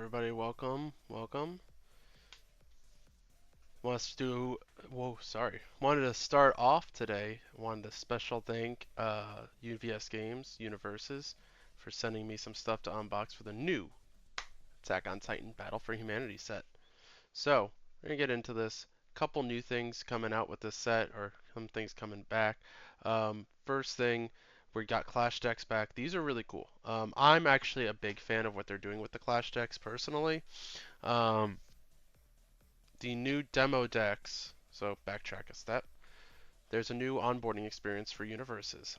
Everybody, welcome. Wants to Whoa, sorry. Wanted to start off today. Wanted to special thank UVS Games, Universus, for sending me some stuff to unbox for the new Attack on Titan Battle for Humanity set. So, we're gonna get into this. Couple new things coming out with this set, or some things coming back. First thing, we got Clash decks back. These are really cool. I'm actually a big fan of what they're doing with the Clash decks personally. Um, the new demo decks. So backtrack a step. There's a new onboarding experience for Universus.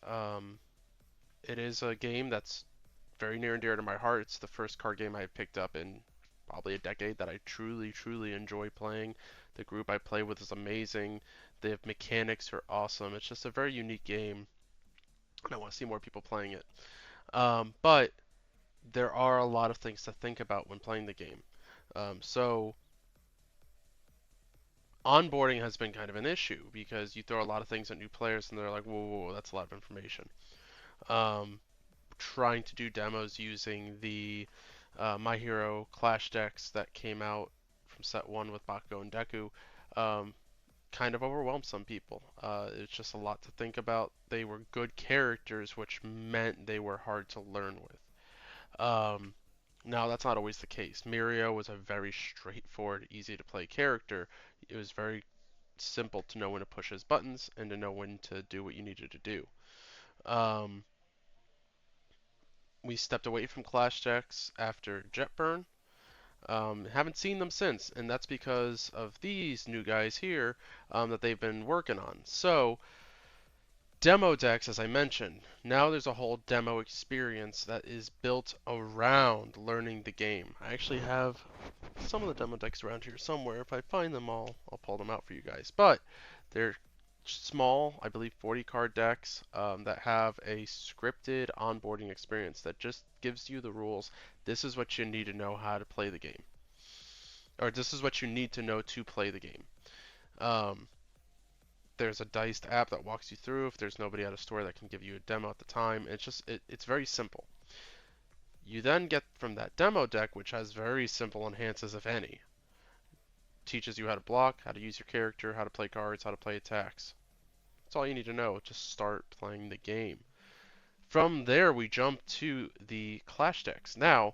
It is a game that's very near and dear to my heart. It's the first card game I've picked up in probably a decade that I truly enjoy playing. The group I play with is amazing. The mechanics are awesome. It's just a very unique game, and I want to see more people playing it. But there are a lot of things to think about when playing the game. So onboarding has been kind of an issue because you throw a lot of things at new players and they're like, whoa, that's a lot of information. Um, Trying to do demos using the My Hero Clash decks that came out from set one with Bakugo and Deku um, kind of overwhelmed some people. It's just a lot to think about. They were good characters, which meant they were hard to learn with. Now, that's not always the case. Mirio was a very straightforward, easy to play character. It was very simple to know when to push his buttons and to know when to do what you needed to do. Um, we stepped away from Clash decks after Jetburn. Haven't seen them since, and that's because of these new guys here that they've been working on. So, demo decks, as I mentioned, now there's a whole demo experience that is built around learning the game. I actually have some of the demo decks around here somewhere. If I find them all, I'll pull them out for you guys. But they're small, I believe 40 card decks that have a scripted onboarding experience that just gives you the rules. This is what you need to know how to play the game. Or this is what you need to know to play the game. Um, there's a diced app that walks you through if there's nobody at a store that can give you a demo at the time. It's very simple. You then get from that demo deck, which has very simple enhances, if any. Teaches you how to block, how to use your character, how to play cards, how to play attacks. That's all you need to know. Just start playing the game. From there, we jump to the Clash decks. Now,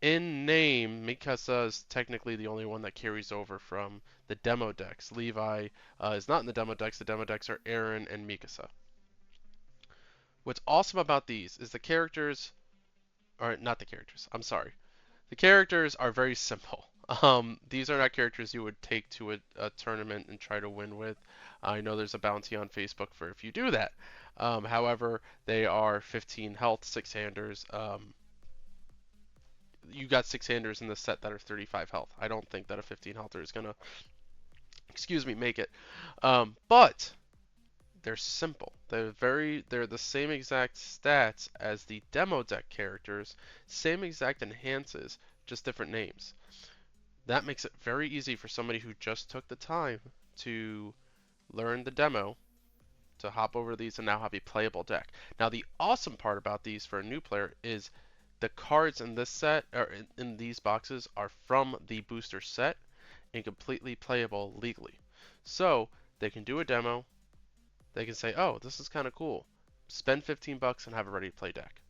in name, Mikasa is technically the only one that carries over from the demo decks. Levi is not in the demo decks. The demo decks are Aaron and Mikasa. What's awesome about these is the characters, or not the characters, I'm sorry. The characters are very simple. These are not characters you would take to a tournament and try to win with. I know there's a bounty on Facebook for if you do that. However, they are 15 health, six-handers. You got six-handers in the set that are 35 health. I don't think that a 15 healther is gonna, make it. But they're simple. They're the same exact stats as the demo deck characters, same exact enhances, just different names. That makes it very easy for somebody who just took the time to learn the demo to hop over these and now have a playable deck. Now, the awesome part about these for a new player is the cards in this set, or in these boxes, are from the booster set and completely playable legally. So, they can do a demo, they can say, oh, this is kind of cool. Spend 15 bucks and have a ready to play deck.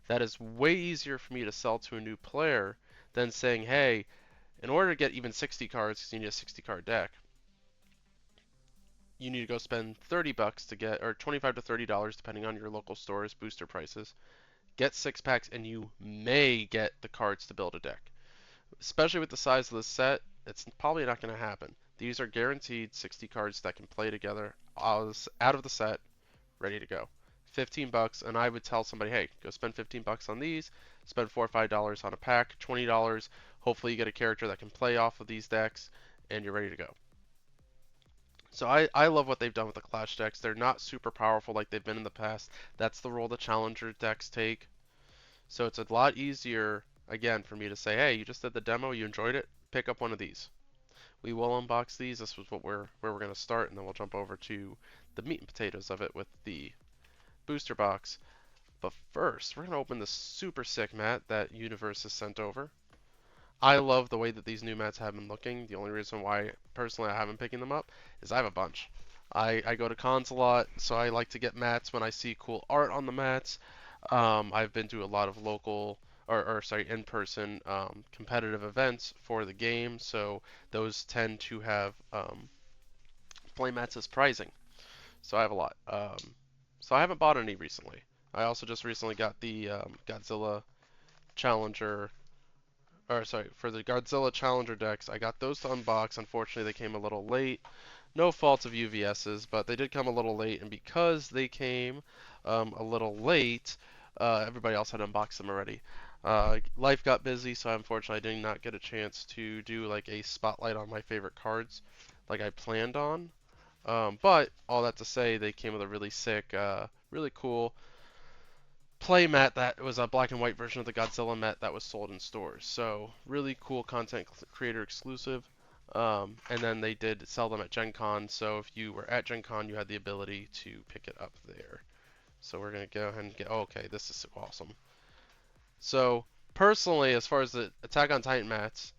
That is way easier for me to sell to a new player than saying, hey, in order to get even 60 cards, because you need a 60 card deck, you need to go spend 30 bucks to get, or 25 to $30 depending on your local store's booster prices. Get 6 packs and you may get the cards to build a deck. Especially with the size of the set, it's probably not going to happen. These are guaranteed 60 cards that can play together out of the set, ready to go. 15 bucks, and I would tell somebody, hey, go spend 15 bucks on these, spend $4 or $5 on a pack, $20. Hopefully you get a character that can play off of these decks, and you're ready to go. So I love what they've done with the Clash decks. They're not super powerful like they've been in the past. That's the role the Challenger decks take. So it's a lot easier, again, for me to say, hey, you just did the demo, you enjoyed it, pick up one of these. We will unbox these. This was where we're going to start, and then we'll jump over to the meat and potatoes of it with the booster box. But first, we're going to open the super sick mat that Universe has sent over. I love the way that these new mats have been looking. The only reason why personally I haven't picking them up is I have a bunch. I go to cons a lot, so I like to get mats when I see cool art on the mats. I've been to a lot of local or sorry, in-person competitive events for the game, so those tend to have play mats as prizing. So I have a lot. So I haven't bought any recently. I also just recently got the Godzilla Challenger, or sorry, for the Godzilla Challenger decks. I got those to unbox. Unfortunately, they came a little late. No fault of UVS's, but they did come a little late, and because they came a little late, everybody else had unboxed them already. Life got busy, so unfortunately I did not get a chance to do like a spotlight on my favorite cards like I planned on. But all that to say, they came with a really sick, really cool play mat that was a black and white version of the Godzilla mat that was sold in stores. So really cool content creator exclusive. And then they did sell them at Gen Con. So if you were at Gen Con, you had the ability to pick it up there. So we're gonna go ahead and get. Oh, okay, this is awesome. So personally, as far as the Attack on Titan mats,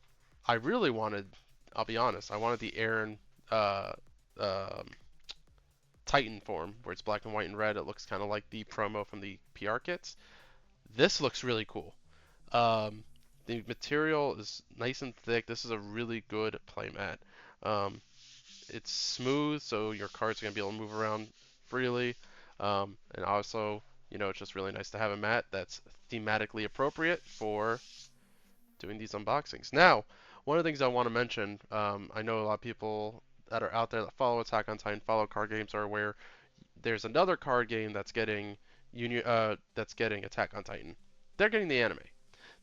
I really wanted. I'll be honest. I wanted the Aaron uh, um Titan form, where it's black and white and red. It looks kind of like the promo from the PR kits. This looks really cool. Um, the material is nice and thick. This is a really good playmat. Um, it's smooth, so your cards are gonna be able to move around freely. And also, it's just really nice to have a mat that's thematically appropriate for doing these unboxings. Now, one of the things I want to mention, I know a lot of people that are out there that follow Attack on Titan, follow card games, are aware there's another card game that's getting Attack on Titan. They're getting the anime.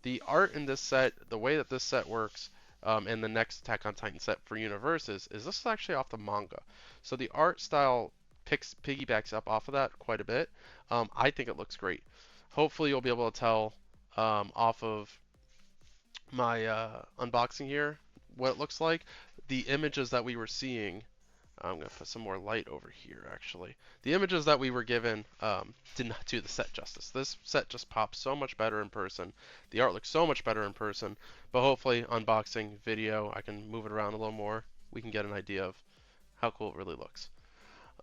The art in this set, the way that this set works, and the next Attack on Titan set for Universus is this is actually off the manga. So the art style piggybacks up off of that quite a bit. I think it looks great. Hopefully you'll be able to tell off of my unboxing here what it looks like. The images that we were seeing, I'm going to put some more light over here actually. The images that we were given did not do the set justice. This set just pops so much better in person. The art looks so much better in person, but hopefully unboxing video, I can move it around a little more. We can get an idea of how cool it really looks.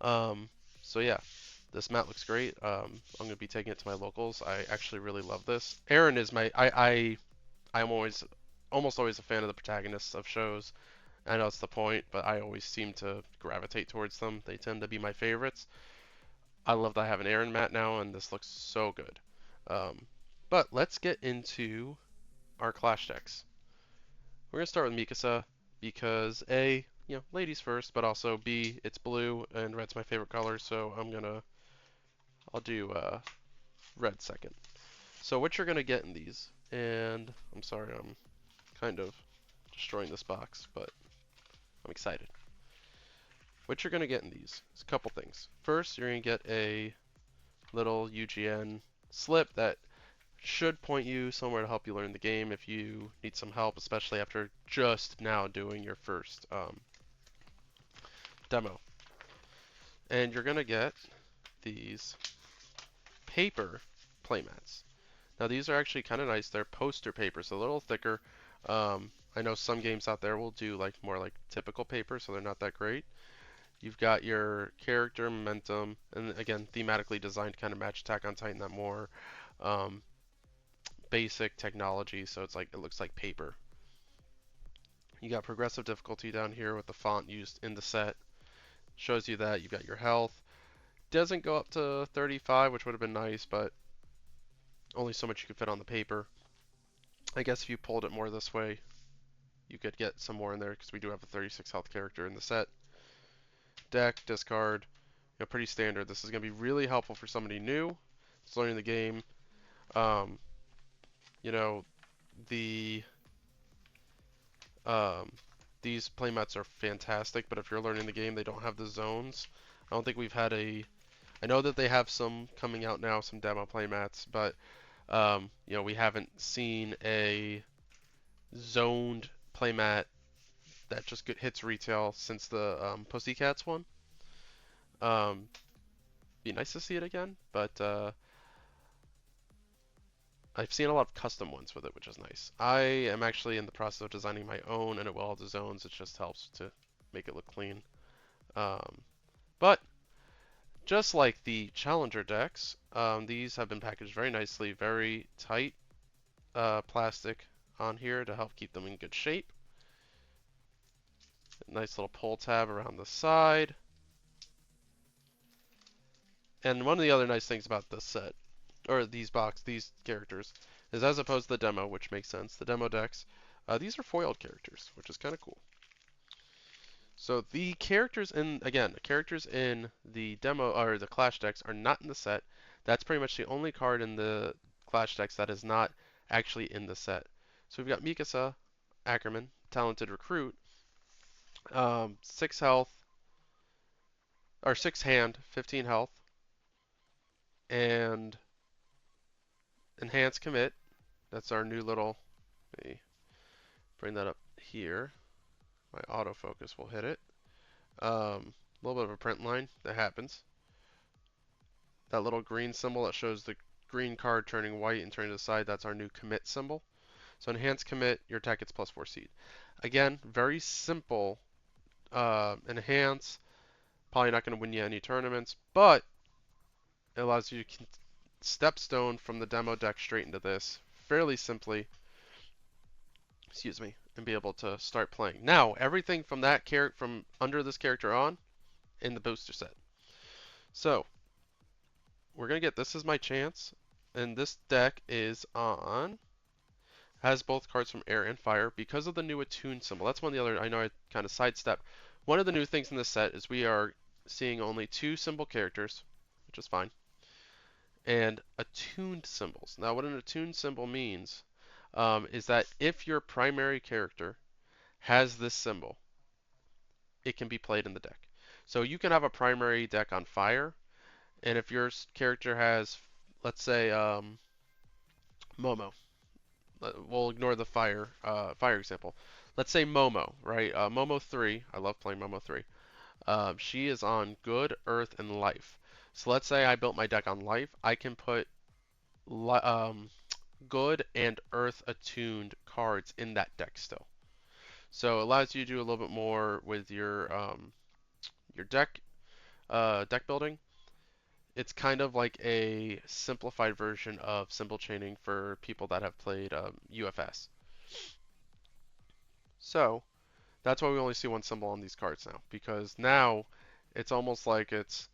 Um, so yeah, this mat looks great. I'm going to be taking it to my locals. I actually really love this. Aaron is I'm almost always a fan of the protagonists of shows. I know it's the point, but I always seem to gravitate towards them. They tend to be my favorites. I love that I have an Aaron mat now, and this looks so good. Um, but let's get into our Clash decks. We're gonna start with Mikasa because A, ladies first, but also B, it's blue and red's my favorite color, so I'll do red second. So what you're gonna get in these, and I'm sorry I'm kind of destroying this box, but I'm excited. What you're going to get in these is a couple things. First, you're going to get a little UGN slip that should point you somewhere to help you learn the game if you need some help, especially after just now doing your first demo. And you're going to get these paper playmats. Now these are actually kind of nice. They're poster paper, so a little thicker. I know some games out there will do like more like typical paper, so they're not that great. You've got your character momentum, and again, thematically designed to kind of match Attack on Titan, that more um, basic technology, so it's like it looks like paper. You got progressive difficulty down here with the font used in the set. Shows you that you've got your health. Doesn't go up to 35, which would have been nice, but only so much you could fit on the paper. I guess if you pulled it more this way, you could get some more in there because we do have a 36 health character in the set. Deck, discard, pretty standard. This is going to be really helpful for somebody new that's learning the game. Um, you know, the these playmats are fantastic, but if you're learning the game, they don't have the zones. I don't think we've had a. I know that they have some coming out now, some demo playmats, but we haven't seen a zoned playmat that just hits retail since the Pussycats one. Be nice to see it again, but I've seen a lot of custom ones with it, which is nice. I am actually in the process of designing my own, and it will have the zones. It just helps to make it look clean. Um, but just like the Challenger decks, these have been packaged very nicely, very tight plastic on here to help keep them in good shape. Nice little pull tab around the side. And one of the other nice things about this set, or these characters, is as opposed to the demo, which makes sense, the demo decks, these are foiled characters, which is kind of cool. So the characters in the demo or the Clash decks are not in the set. That's pretty much the only card in the Clash decks that is not actually in the set. So we've got Mikasa, Ackerman, talented recruit, 6 health, or 6 hand, 15 health, and enhanced commit. That's our new little. Let me bring that up here. My autofocus will hit it. A little bit of a print line that happens. That little green symbol that shows the green card turning white and turning to the side, that's our new commit symbol. So enhanced commit, your attack gets +4 seed. Again, very simple. Enhance, probably not going to win you any tournaments, but it allows you to stepstone from the demo deck straight into this fairly simply, excuse me, and be able to start playing. Now, everything from that character, from under this character on, in the booster set. So, we're going to get This Is My Chance, and this deck is on, has both cards from air and fire because of the new attune symbol. That's one of the other, I know I kind of sidestep. One of the new things in this set is we are seeing only 2 symbol characters, which is fine, and attuned symbols. Now, what an attuned symbol means is that if your primary character has this symbol, it can be played in the deck. So you can have a primary deck on fire, and if your character has, let's say, Momo, we'll ignore the fire example. Let's say Momo, right? Momo 3, I love playing Momo 3. She is on good, earth, and life. So let's say I built my deck on life. I can put good and earth attuned cards in that deck still. So it allows you to do a little bit more with your deck building. It's kind of like a simplified version of symbol chaining for people that have played UFS. So that's why we only see one symbol on these cards now, because now it's almost like it's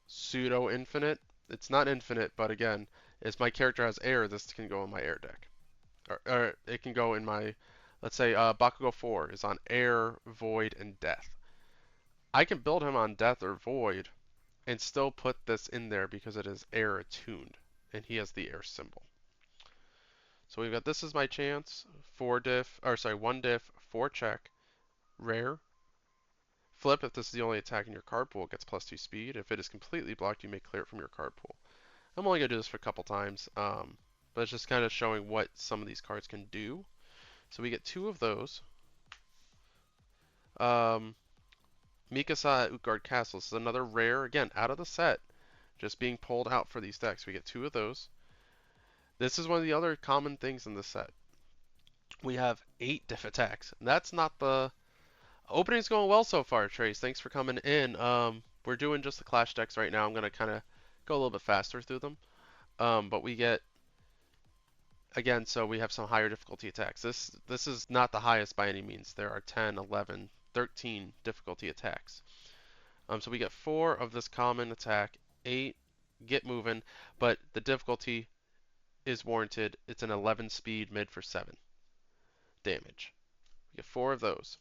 pseudo infinite. It's not infinite, but again, if my character has air, this can go in my air deck. Or it can go in my, let's say, Bakugo 4 is on air, void, and death. I can build him on death or void and still put this in there because it is air attuned and he has the air symbol. So we've got This Is My Chance, 1 diff, 4 check, rare. Flip, if this is the only attack in your card pool, it gets +2 speed. If it is completely blocked, you may clear it from your card pool. I'm only going to do this for a couple times, but it's just kind of showing what some of these cards can do. So we get 2 of those. Mikasa at Utgard Castle. This is another rare, again, out of the set, just being pulled out for these decks. We get 2 of those. This is one of the other common things in this set. We have 8 diff attacks. That's not the... Opening's going well so far, Trace. Thanks for coming in. We're doing just the Clash decks right now. I'm going to kind of go a little bit faster through them. But we get... Again, so we have some higher difficulty attacks. This is not the highest by any means. There are 10, 11, 13 difficulty attacks. So we get 4 of this common attack, 8 get moving, but the difficulty is warranted. It's an 11 speed mid for 7 damage. We get 4 of those.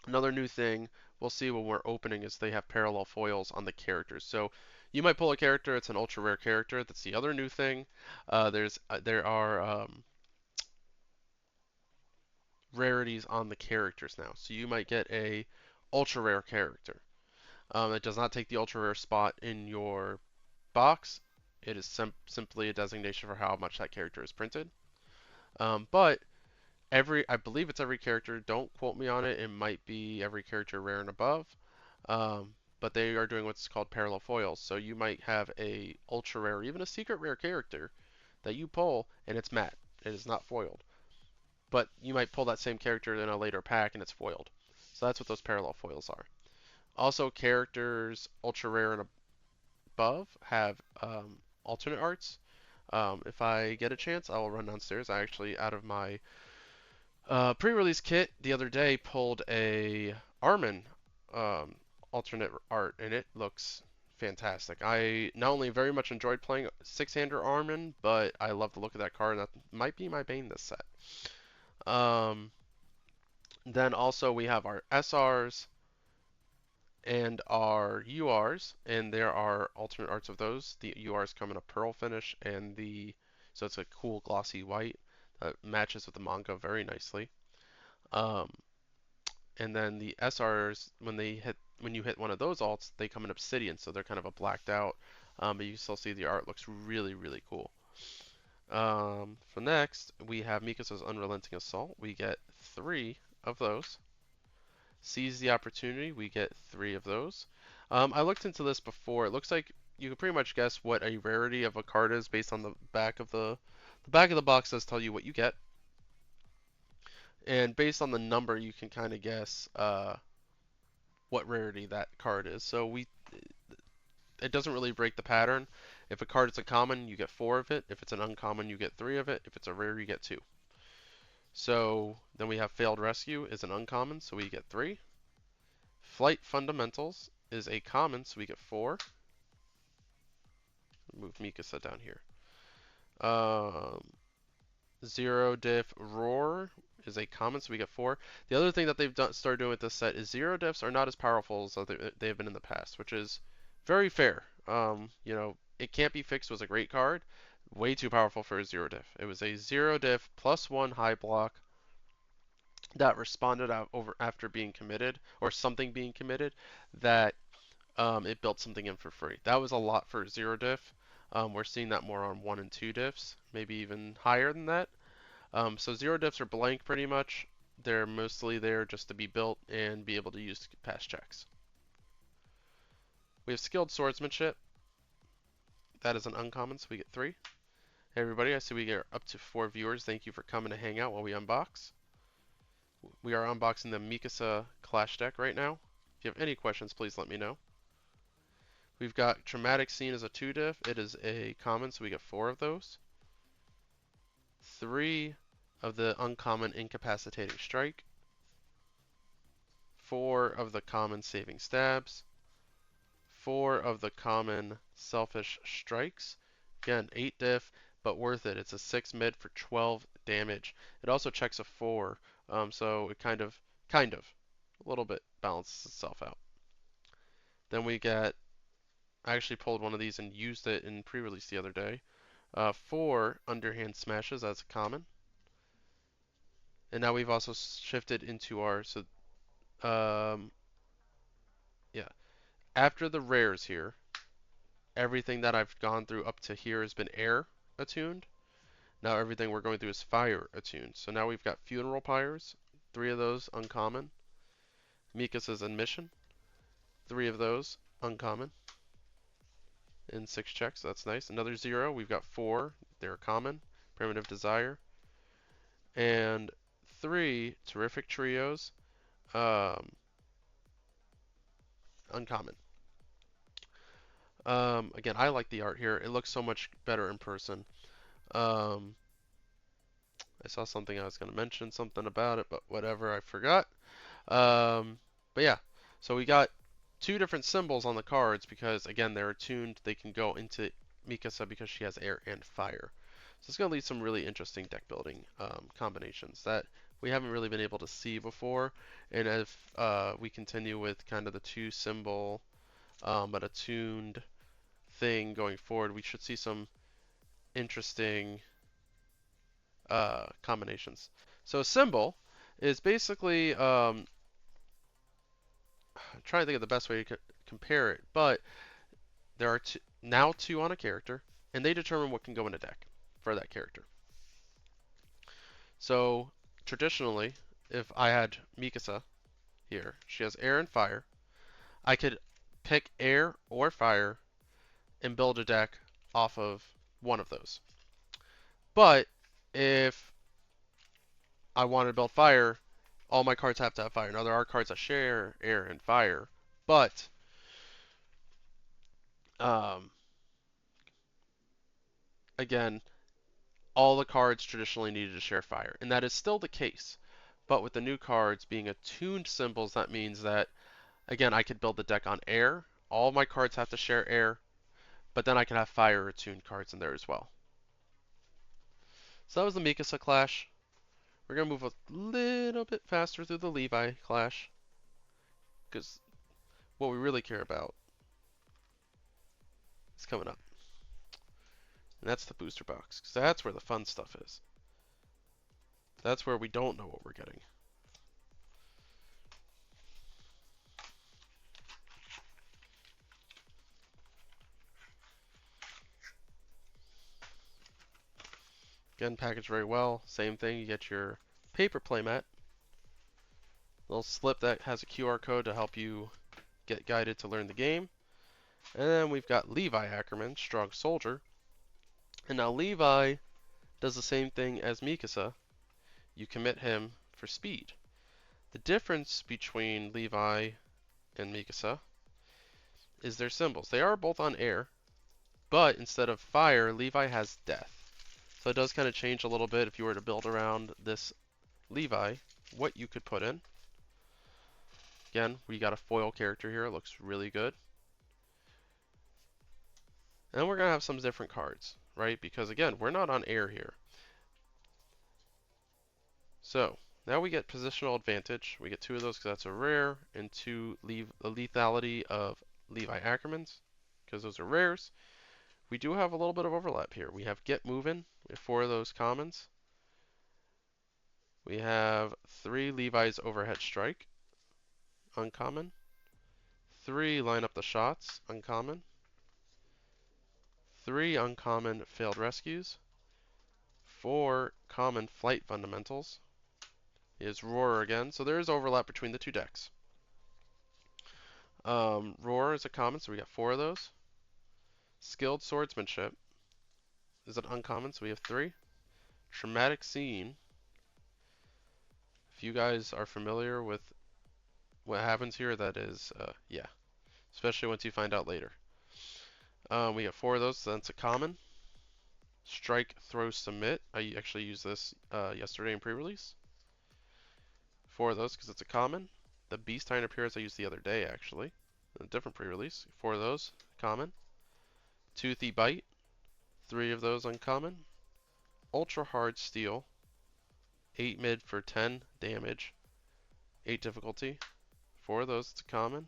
Another new thing we'll see when we're opening is they have parallel foils on the characters. So you might pull a character, it's an ultra rare character. That's the other new thing. There are rarities on the characters now. So you might get a ultra rare character. It does not take the ultra rare spot in your box. It is simply a designation for how much that character is printed. But I believe it's every character. Don't quote me on it. It might be every character rare and above. But they are doing what's called parallel foils. So you might have a ultra rare, even a secret rare character that you pull and it's matte. It is not foiled. But you might pull that same character in a later pack and it's foiled. So that's what those parallel foils are. Also, characters ultra rare and above have alternate arts. If I get a chance, I will run downstairs. I actually, out of my pre-release kit the other day, pulled a Armin um, alternate art, and it looks fantastic. I not only very much enjoyed playing six-hander Armin, but I love the look of that card, and that might be my main this set. Um, then also we have our SRs and our URs, and there are alternate arts of those. The URs come in a pearl finish, and so it's a cool glossy white that matches with the manga very nicely. Um, and then the SRs, when you hit one of those alts, they come in obsidian, so they're kind of a blacked out, but you still see the art looks really really cool. For next, we have Mikasa's Unrelenting Assault. We get three of those. Seize the Opportunity. We get three of those. I looked into this before. It looks like you can pretty much guess what a rarity of a card is based on the back of the back of the box does tell you what you get, and based on the number, you can kind of guess what rarity that card is. So it doesn't really break the pattern. If a card is a common, you get four of it. If it's an uncommon, you get three of it. If it's a rare, you get two. So then we have Failed Rescue is an uncommon, so we get three. Flight Fundamentals is a common, so we get four. Move Mikasa down here. Um, Zero Diff Roar is a common, so we get four. The other thing that they've started doing with this set is zero diffs are not as powerful as they have been in the past, which is very fair. It Can't Be Fixed was a great card, way too powerful for a zero diff. It was a zero diff +1 high block that responded out over after being committed or something being committed that it built something in for free. That was a lot for zero diff. We're seeing that more on one and two diffs, maybe even higher than that. So zero diffs are blank pretty much. They're mostly there just to be built and be able to use to pass checks. We have Skilled Swordsmanship. That is an uncommon, so we get three. Hey everybody, I see we get up to 4 viewers. Thank you for coming to hang out while we unbox. We are unboxing the Mikasa Clash deck right now. If you have any questions, please let me know. We've got Traumatic Scene as a 2 diff. It is a common, so we get 4 of those. 3 of the uncommon Incapacitating Strike. 4 of the common Saving Stabs. 4 of the common Selfish Strikes. Again, 8 diff, but worth it. It's a 6 mid for 12 damage. It also checks a 4, so it kind of, a little bit balances itself out. Then we get, I actually pulled one of these and used it in pre-release the other day. 4 Underhand Smashes as a common. And now we've also shifted into our, yeah. After the rares here, everything that I've gone through up to here has been air attuned. Now everything we're going through is fire attuned. So now we've got Funeral Pyres, 3 of those uncommon. Mikasa's Admission, 3 of those uncommon. In 6 checks, that's nice. Another 0, we've got 4, they're common. Primitive Desire. And 3 Terrific Trios, uncommon. Again, I like the art here. It looks so much better in person. I saw something I was going to mention something about it, but whatever, I forgot. But yeah, so we got 2 different symbols on the cards because, again, they're attuned. They can go into Mikasa because she has air and fire. So it's going to lead some really interesting deck building combinations that we haven't really been able to see before. And if we continue with kind of the 2 symbol but attuned thing going forward, we should see some interesting combinations. So a symbol is basically, I'm trying to think of the best way to compare it, but there are now 2 on a character, and they determine what can go in a deck for that character. So traditionally, if I had Mikasa here, she has air and fire, I could pick air or fire and build a deck off of one of those. But if I want to build fire, all my cards have to have fire. Now there are cards that share air and fire, but um, again, all the cards traditionally needed to share fire, and that is still the case. But with the new cards being attuned symbols, that means that again I could build the deck on air. All my cards have to share air, but then I can have fire attuned cards in there as well. So that was the Mikasa clash. We're gonna move a little bit faster through the Levi clash, because what we really care about is coming up. And that's the booster box, because that's where the fun stuff is. That's where we don't know what we're getting. Again, packaged very well. Same thing, you get your paper playmat. Little slip that has a QR code to help you get guided to learn the game. And then we've got Levi Ackerman, Strong Soldier. And now Levi does the same thing as Mikasa. You commit him for speed. The difference between Levi and Mikasa is their symbols. They are both on air, but instead of fire, Levi has death. So it does kind of change a little bit if you were to build around this Levi, what you could put in. Again, we got a foil character here. It looks really good. And then we're going to have some different cards, right? Because again, we're not on air here. So now we get positional advantage. We get 2 of those because that's a rare, and 2 the lethality of Levi Ackermans because those are rares. We do have a little bit of overlap here. We have Get Movin'. We have 4 of those commons. We have 3 Levi's Overhead Strike, uncommon. 3 Line Up the Shots, uncommon. 3 uncommon Failed Rescues. 4 common Flight Fundamentals. Is Roar again, so there is overlap between the 2 decks. Roar is a common, so we got 4 of those. Skilled Swordsmanship is an uncommon, so we have 3. Traumatic Scene. If you guys are familiar with what happens here, that is, yeah. Especially once you find out later. We got 4 of those, so that's a common. Strike, Throw, Submit. I actually used this yesterday in pre-release. 4 of those because it's a common. The Beast Behind Appears I used the other day, actually. A different pre-release. 4 of those, common. Toothy Bite. 3 of those, uncommon. Ultra Hard Steel. 8 mid for 10 damage. 8 difficulty. 4 of those, it's a common.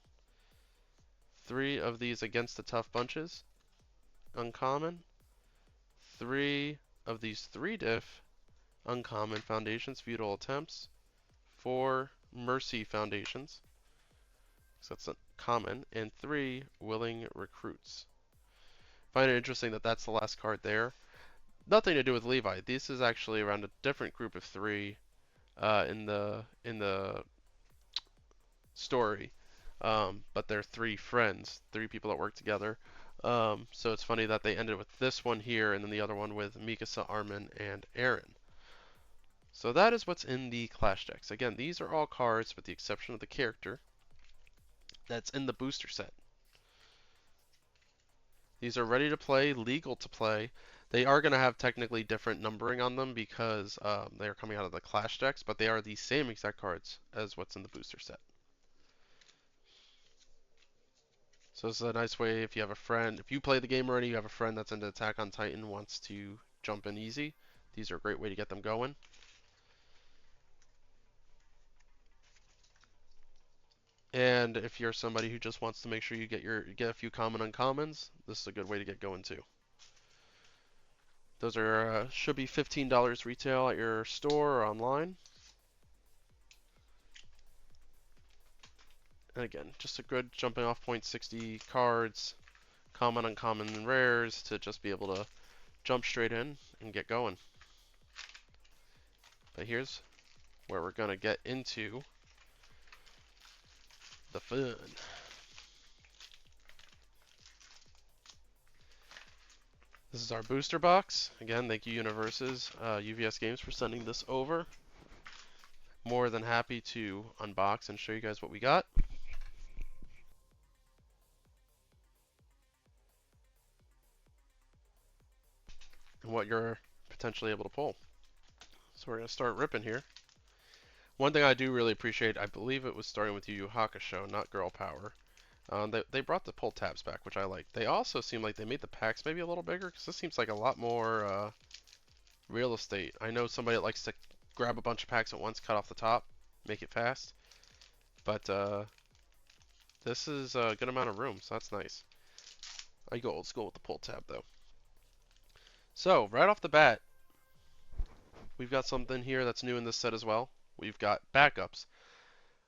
3 of these Against the Tough Bunches. Uncommon. 3 of these 3 diff. Uncommon. Foundations, Futile Attempts. 4 Mercy Foundations. So that's a common. And 3 Willing Recruits. Find it interesting that that's the last card there. Nothing to do with Levi. This is actually around a different group of 3 in the story. But they're 3 friends, 3 people that work together. So it's funny that they ended with this one here and then the other one with Mikasa, Armin, and Eren. So that is what's in the Clash decks. Again, these are all cards with the exception of the character that's in the booster set. These are ready to play, legal to play. They are going to have technically different numbering on them because they are coming out of the Clash decks, but they are the same exact cards as what's in the booster set. So this is a nice way if you have a friend, if you play the game already, you have a friend that's into Attack on Titan, wants to jump in easy. These are a great way to get them going. And if you're somebody who just wants to make sure you get a few common uncommons, this is a good way to get going too. Those are should be $15 retail at your store or online. And again, just a good jumping off point, 60 cards, common, uncommon, and rares to just be able to jump straight in and get going. But here's where we're going to get into the fun. This is our booster box. Again, thank you Universus, UVS Games for sending this over. More than happy to unbox and show you guys what we got. And what you're potentially able to pull. So we're going to start ripping here. One thing I do really appreciate, I believe it was starting with Yu Yu Hakusho, not Girl Power. They brought the pull tabs back, which I like. They also seem like they made the packs maybe a little bigger, because this seems like a lot more real estate. I know somebody that likes to grab a bunch of packs at once, cut off the top, make it fast. But this is a good amount of room, so that's nice. I go old school with the pull tab, though. So, right off the bat, we've got something here that's new in this set as well. We've got backups.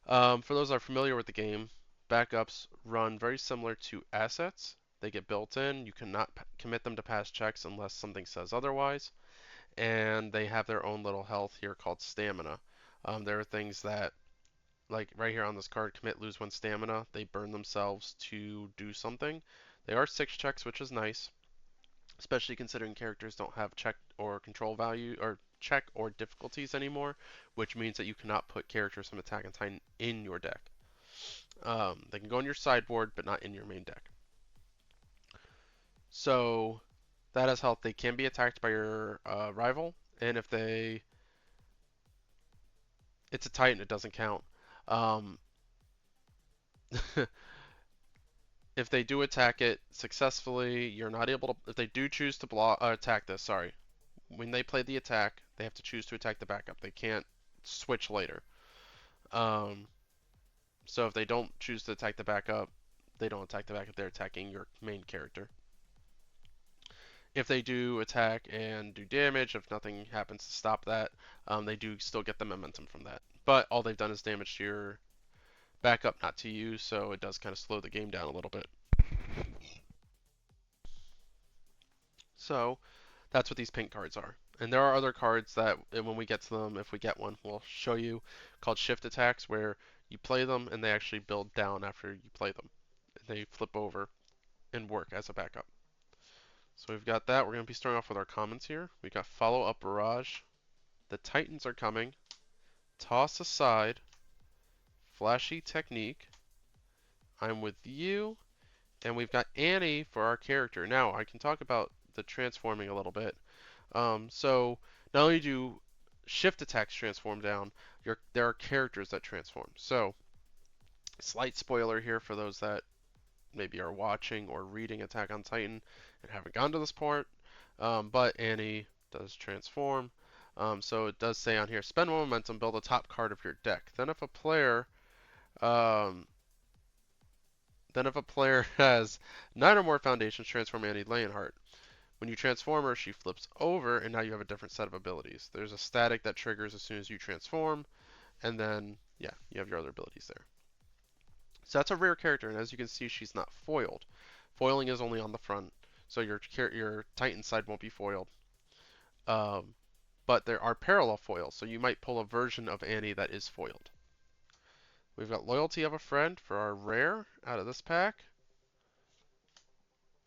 For those that are familiar with the game, backups run very similar to assets. They get built in. You cannot commit them to past checks unless something says otherwise. And they have their own little health here called stamina. There are things that, like right here on this card, commit, lose one stamina. They burn themselves to do something. They are 6 checks, which is nice, especially considering characters don't have check or control value or check or difficulties anymore, which means that you cannot put characters from Attack on Titan in your deck. They can go on your sideboard, but not in your main deck. So that has health. They can be attacked by your rival, and if it's a Titan, it doesn't count. Um, if they do attack it successfully, you're not able to. If they do choose to attack this, sorry, when they play the attack, they have to choose to attack the backup. They can't switch later. Um, so if they don't choose to attack the backup, they don't attack the backup. They're attacking your main character. If they do attack and do damage, if nothing happens to stop that, they do still get the momentum from that. But all they've done is damage to your backup, not to you, so it does kind of slow the game down a little bit. So that's what these pink cards are. And there are other cards that, when we get to them, if we get one, we'll show you, called shift attacks, where you play them and they actually build down after you play them. They flip over and work as a backup. So we've got that. We're going to be starting off with our commons here. We got Follow Up Barrage. The Titans are coming. Toss Aside. Flashy Technique. I'm With You. And we've got Annie for our character. Now, I can talk about the transforming a little bit. So not only do shift attacks transform down, there are characters that transform. So, slight spoiler here for those that maybe are watching or reading Attack on Titan and haven't gone to this part, but Annie does transform. So it does say on here, spend one momentum, build a top card of your deck. Um, then if a player has 9 or more foundations, transform Annie Lionheart. When you transform her, she flips over, and now you have a different set of abilities. There's a static that triggers as soon as you transform, and then, yeah, you have your other abilities there. So that's a rare character, and as you can see, she's not foiled. Foiling is only on the front, so your Titan side won't be foiled. But there are parallel foils, so you might pull a version of Annie that is foiled. We've got Loyalty of a Friend for our rare out of this pack.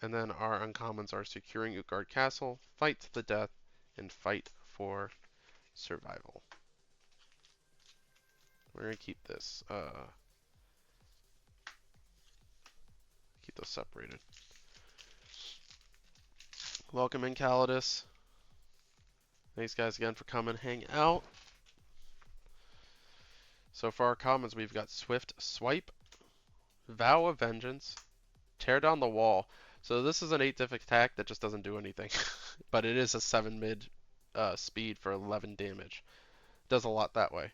And then our uncommons are Securing Utgard Castle, Fight to the Death, and Fight for Survival. We're going to keep this, keep those separated. Welcome in, Calidus. Thanks, guys, again for coming, hang out. So for our commons, we've got Swift Swipe, Vow of Vengeance, Tear Down the Wall. So this is an 8 diff attack that just doesn't do anything, but it is a 7 mid speed for 11 damage. Does a lot that way.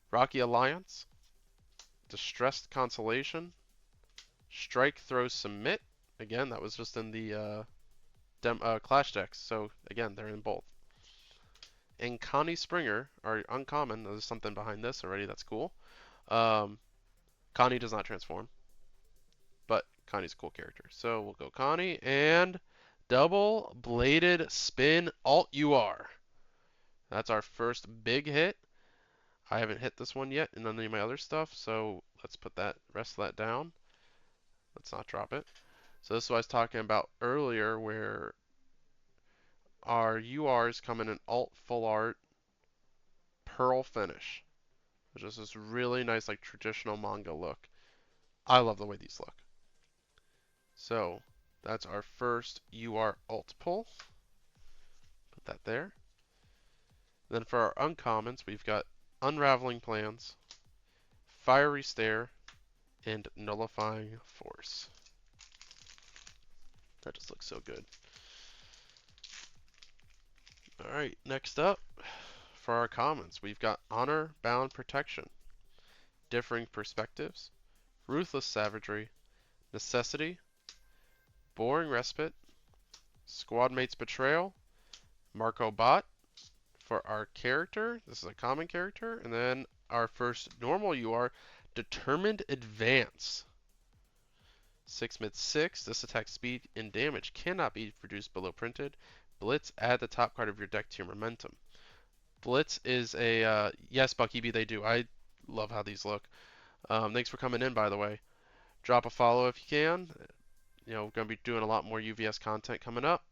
Rocky Alliance, Distressed Consolation, Strike, Throw, Submit. Again, that was just in the Clash decks, so again, they're in both. And Connie Springer are uncommon. There's something behind this already, that's cool. Connie does not transform, but Connie's a cool character. So we'll go Connie, and Double Bladed Spin Alt UR. That's our first big hit. I haven't hit this one yet in any of my other stuff, so let's put that rest of that down. Let's not drop it. So this is what I was talking about earlier, where our URs come in an alt full art pearl finish, which is this really nice, like traditional manga look. I love the way these look. So that's our first UR alt pull. Put that there. Then for our uncommons, we've got Unraveling Plans, Fiery Stare, and Nullifying Force. That just looks so good. Alright, next up, for our commons, we've got Honor Bound Protection, Differing Perspectives, Ruthless Savagery, Necessity, Boring Respite, Squadmate's Betrayal, Marco Bot. For our character, this is a common character, and then our first normal UR, Determined Advance. 6 mid 6, this attack speed and damage cannot be reduced below printed. Blitz, add the top card of your deck to your momentum. Blitz is a, yes, Bucky B, they do. I love how these look. Thanks for coming in, by the way. Drop a follow if you can. You know, we're going to be doing a lot more UVS content coming up.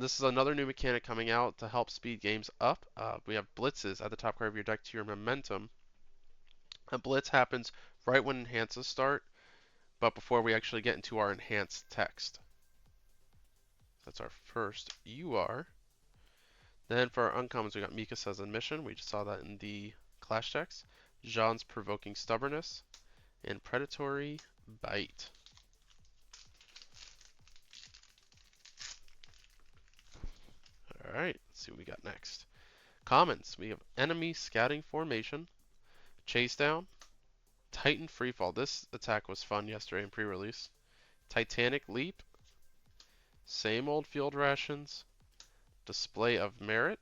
This is another new mechanic coming out to help speed games up. We have blitzes at the top card of your deck to your momentum. A blitz happens right when enhances start, but before we actually get into our enhanced text. That's our first UR. Then for our uncommons, we got Mikasa's Admission. We just saw that in the Clash decks. Jean's Provoking Stubbornness, and Predatory Bite. Alright, let's see what we got next. Commons, we have Enemy Scouting Formation, Chase Down, Titan Freefall. This attack was fun yesterday in pre-release. Titanic Leap, Same Old Field Rations, Display of Merit,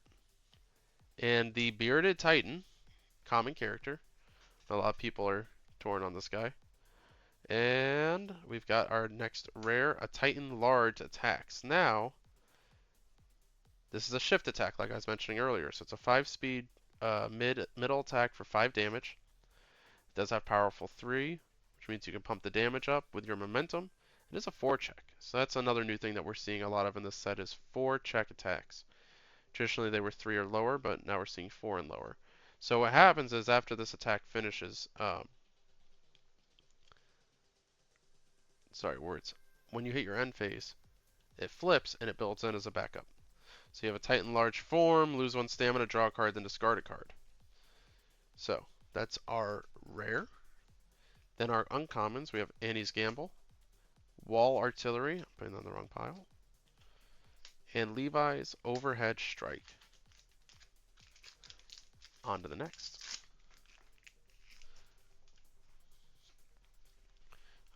and the Bearded Titan, common character. A lot of people are torn on this guy. And we've got our next rare, a Titan Large Attacks. Now, this is a shift attack like I was mentioning earlier. So it's a 5-speed middle attack for 5 damage. It does have powerful 3, which means you can pump the damage up with your momentum. It is a 4-check. So that's another new thing that we're seeing a lot of in this set is 4-check attacks. Traditionally they were 3 or lower, but now we're seeing 4 and lower. So what happens is after this attack finishes, when you hit your end phase, it flips and it builds in as a backup. So you have a Titan Large form, lose 1 stamina, draw a card, then discard a card. So that's our rare. Then our uncommons, we have Annie's Gamble, Wall Artillery, I'm putting that in the wrong pile, and Levi's Overhead Strike. On to the next.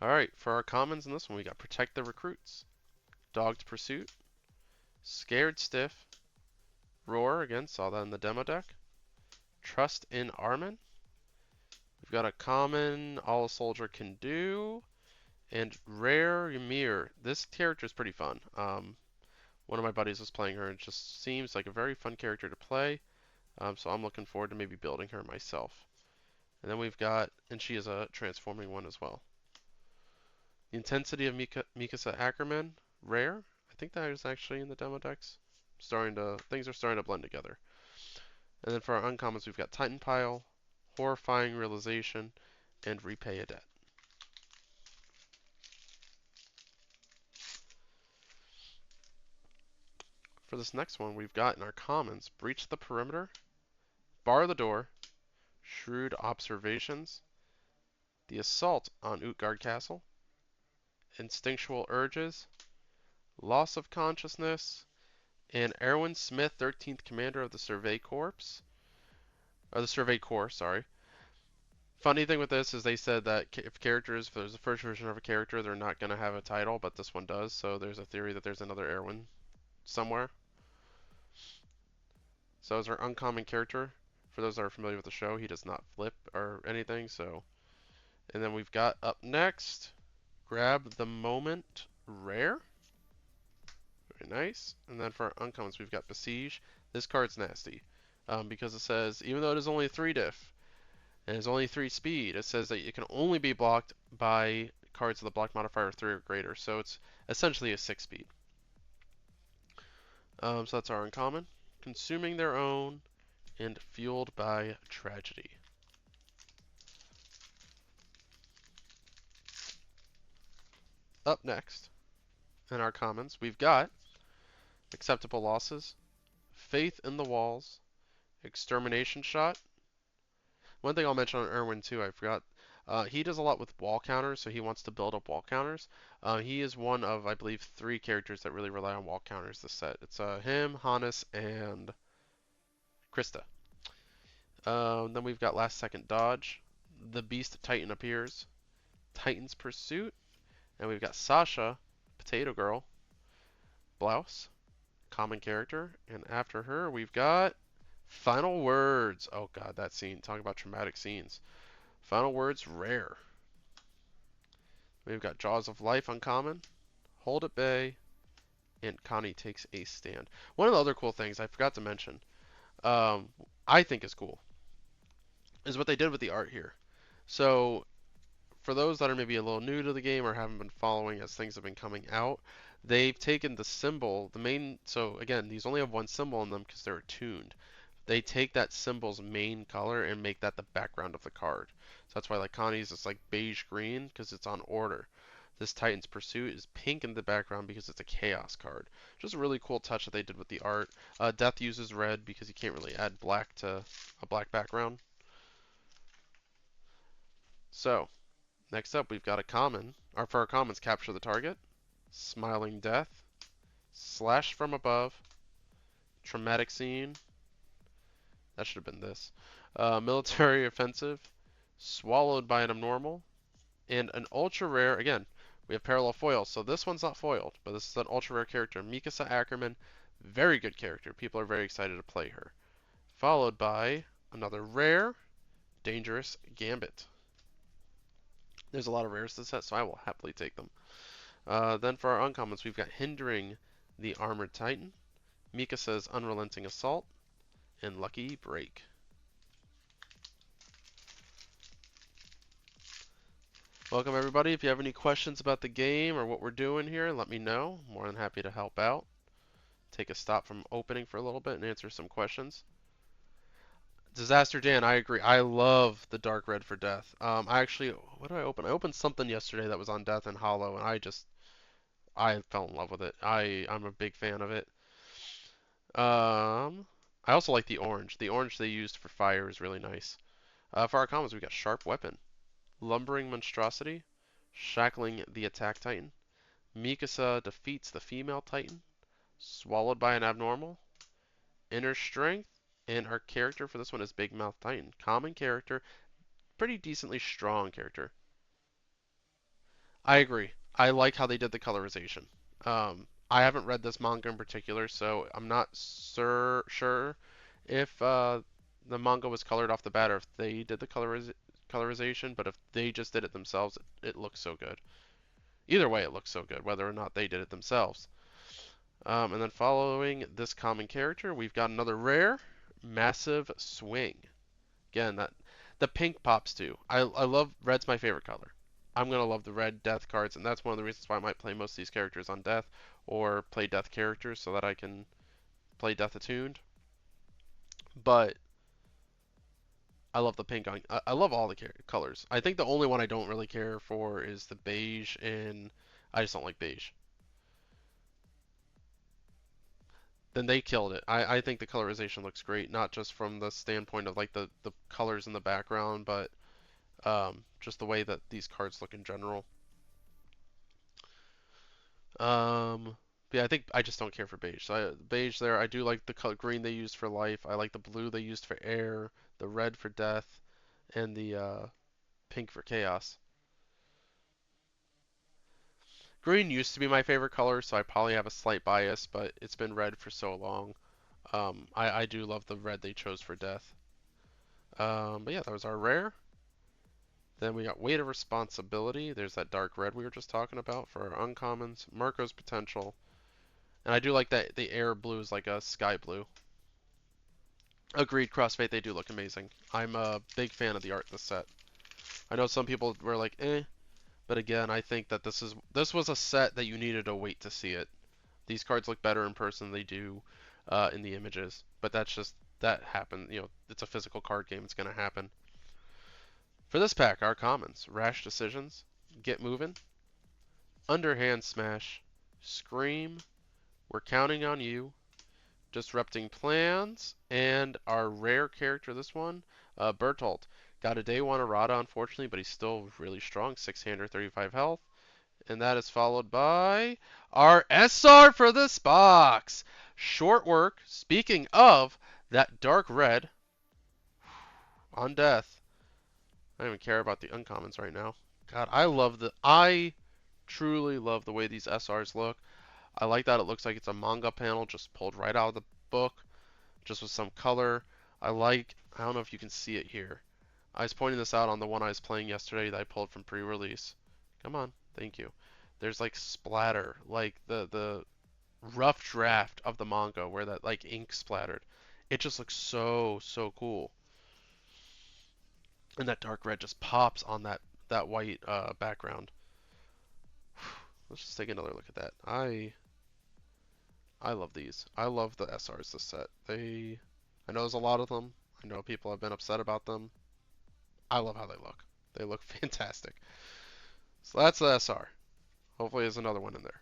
Alright, for our commons in this one, we got Protect the Recruits, Dogged Pursuit, Scared Stiff, Roar, again, saw that in the demo deck, Trust in Armin. We've got a common, All a Soldier Can Do, and Rare Ymir. This character is pretty fun. One of my buddies was playing her, and it just seems like a very fun character to play. So I'm looking forward to maybe building her myself. And then we've got, and she is a transforming one as well. The Intensity of Mikasa Ackerman, rare. I think that is actually in the demo decks. Things are starting to blend together. And then for our uncommons, we've got Titan Pile, Horrifying Realization, and Repay a Debt. For this next one, we've got in our commons, Breach the Perimeter, Bar the Door, Shrewd Observations, The Assault on Utgard Castle, Instinctual Urges, Loss of Consciousness, and Erwin Smith, 13th Commander of the Survey Corps. Or the Survey Corps, sorry. Funny thing with this is they said that if there's a first version of a character, they're not going to have a title, but this one does, so there's a theory that there's another Erwin somewhere. So as our uncommon character, for those that are familiar with the show, he does not flip or anything, so. And then we've got up next, Grab the Moment Rare. Very nice. And then for our uncommons, we've got Besiege. This card's nasty because it says, even though it is only a 3 diff and it's only 3 speed, it says that it can only be blocked by cards with a block modifier of 3 or greater, so it's essentially a 6 speed. So that's our uncommon. Consuming their own and fueled by tragedy. Up next, in our commons, we've got acceptable losses, faith in the walls, extermination shot. One thing I'll mention on Irwin too, I forgot. He does a lot with wall counters, so he wants to build up wall counters. He is one of, I believe, 3 characters that really rely on wall counters this set. It's him, Hannes, and Krista. Then we've got last second dodge. The Beast Titan appears. Titan's Pursuit. And we've got Sasha, Potato Girl, Blouse, common character. And after her, we've got Final Words. Oh god, that scene. Talking about traumatic scenes. Final Words, rare. We've got Jaws of Life, uncommon. Hold at Bay. And Connie takes a stand. One of the other cool things I forgot to mention, I think is cool, is what they did with the art here. So for those that are maybe a little new to the game or haven't been following as things have been coming out, they've taken the symbol, the main, so again, these only have one symbol in them because they're attuned. They take that symbol's main color and make that the background of the card. So that's why like Connie's is like beige green because it's on order. This Titan's Pursuit is pink in the background because it's a chaos card. Just a really cool touch that they did with the art. Death uses red because you can't really add black to a black background. So, next up, we've got a common. For our commons, Capture the Target, Smiling Death, Slash from Above, Traumatic Scene. That should have been this. Military Offensive, Swallowed by an Abnormal, and an ultra rare. Again, we have parallel foils, so this one's not foiled, but this is an ultra rare character, Mikasa Ackerman. Very good character. People are very excited to play her. Followed by another rare, Dangerous Gambit. There's a lot of rares to set, so I will happily take them. Then for our uncommons, we've got Hindering the Armored Titan, Mikasa's Unrelenting Assault, and Lucky Break. Welcome everybody. If you have any questions about the game or what we're doing here, let me know. I'm more than happy to help out. Take a stop from opening for a little bit and answer some questions. Disaster Dan, I agree. I love the dark red for death. I actually, what did I open? I opened something yesterday that was on death and hollow, and I fell in love with it. I'm a big fan of it. I also like the orange. The orange they used for fire is really nice. For our commons, we got Sharp Weapon, Lumbering Monstrosity, Shackling the Attack Titan, Mikasa defeats the female Titan, Swallowed by an Abnormal, Inner Strength, and our character for this one is Big Mouth Titan. Common character, pretty decently strong character. I agree. I like how they did the colorization. I haven't read this manga in particular, so I'm not sure if the manga was colored off the bat or if they did the colorization, but if they just did it themselves, it looks so good. Either way, it looks so good, whether or not they did it themselves. And then following this common character, we've got another rare, Massive Swing. Again, that the pink pops too. I love red's my favorite color. I'm gonna love the red death cards, and that's one of the reasons why I might play most of these characters on death or play death characters so that I can play death attuned. But I love the pink on. I love all the colors. I think the only one I don't really care for is the beige, and I just don't like beige. Then they killed it. I think the colorization looks great, not just from the standpoint of like the colors in the background, but just the way that these cards look in general. Yeah, I think I just don't care for beige. So beige there, I do like the color green they used for life. I like the blue they used for air, the red for death, and the pink for chaos. Green used to be my favorite color, so I probably have a slight bias, but it's been red for so long. I do love the red they chose for death. But yeah, that was our rare. Then we got Weight of Responsibility. There's that dark red we were just talking about for our uncommons. Marco's Potential. And I do like that the air blue is like a sky blue. Agreed, Crossfade, they do look amazing. I'm a big fan of the art in this set. I know some people were like, eh, But again, I think that this was a set that you needed to wait to see it. These cards look better in person than they do in the images. But that's just that happened. You know, it's a physical card game. It's gonna happen. For this pack, our commons: Rash Decisions, Get Moving, Underhand Smash, Scream, We're Counting on You, Disrupting Plans, and our rare character, this one, Bertolt. Got a day one errata, unfortunately, but he's still really strong. 6-hander, 35 health. And that is followed by our SR for this box. Short work. Speaking of that dark red on death. I don't even care about the uncommons right now. God, I truly love the way these SRs look. I like that it looks like it's a manga panel just pulled right out of the book, just with some color. I don't know if you can see it here. I was pointing this out on the one I was playing yesterday that I pulled from pre-release. Come on, thank you. There's like splatter, like the rough draft of the manga where that like ink splattered. It just looks so cool. And that dark red just pops on that white background. Let's just take another look at that. I love these. I love the SRs this set. I know there's a lot of them. I know people have been upset about them. I love how they look. They look fantastic. So that's the SR. Hopefully there's another one in there.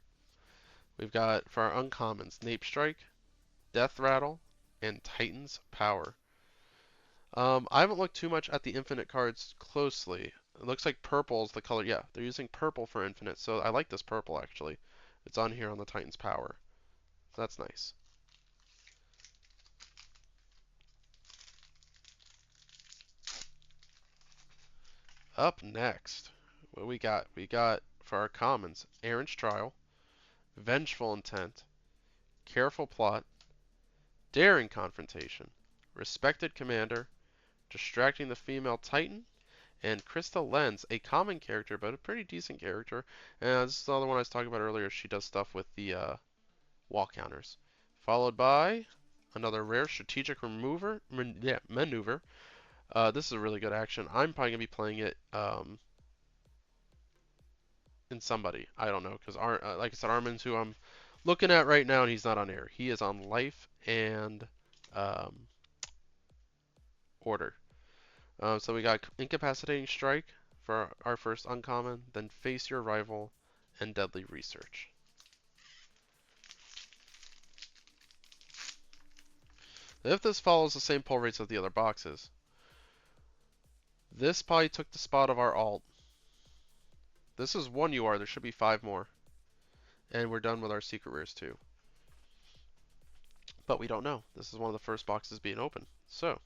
We've got, for our uncommons, Nape Strike, Death Rattle, and Titan's Power. I haven't looked too much at the infinite cards closely. It looks like purple is the color. Yeah, they're using purple for infinite, so I like this purple actually. It's on here on the Titan's Power. So that's nice. Up next, what we got? We got, for our commons, Errant's Trial, Vengeful Intent, Careful Plot, Daring Confrontation, Respected Commander, Distracting the Female Titan, and Crystal Lens, a common character, but a pretty decent character. And this is the other one I was talking about earlier. She does stuff with the wall counters. Followed by another rare strategic maneuver. This is a really good action. I'm probably going to be playing it in somebody. I don't know, because like I said, Armin's who I'm looking at right now, and he's not on air. He is on life and order. So we got Incapacitating Strike for our first uncommon, then Face Your Rival, and Deadly Research. If this follows the same pull rates as the other boxes, this probably took the spot of our alt. This is one UR, there should be 5 more. And we're done with our secret rares too. But we don't know. This is one of the first boxes being opened. So,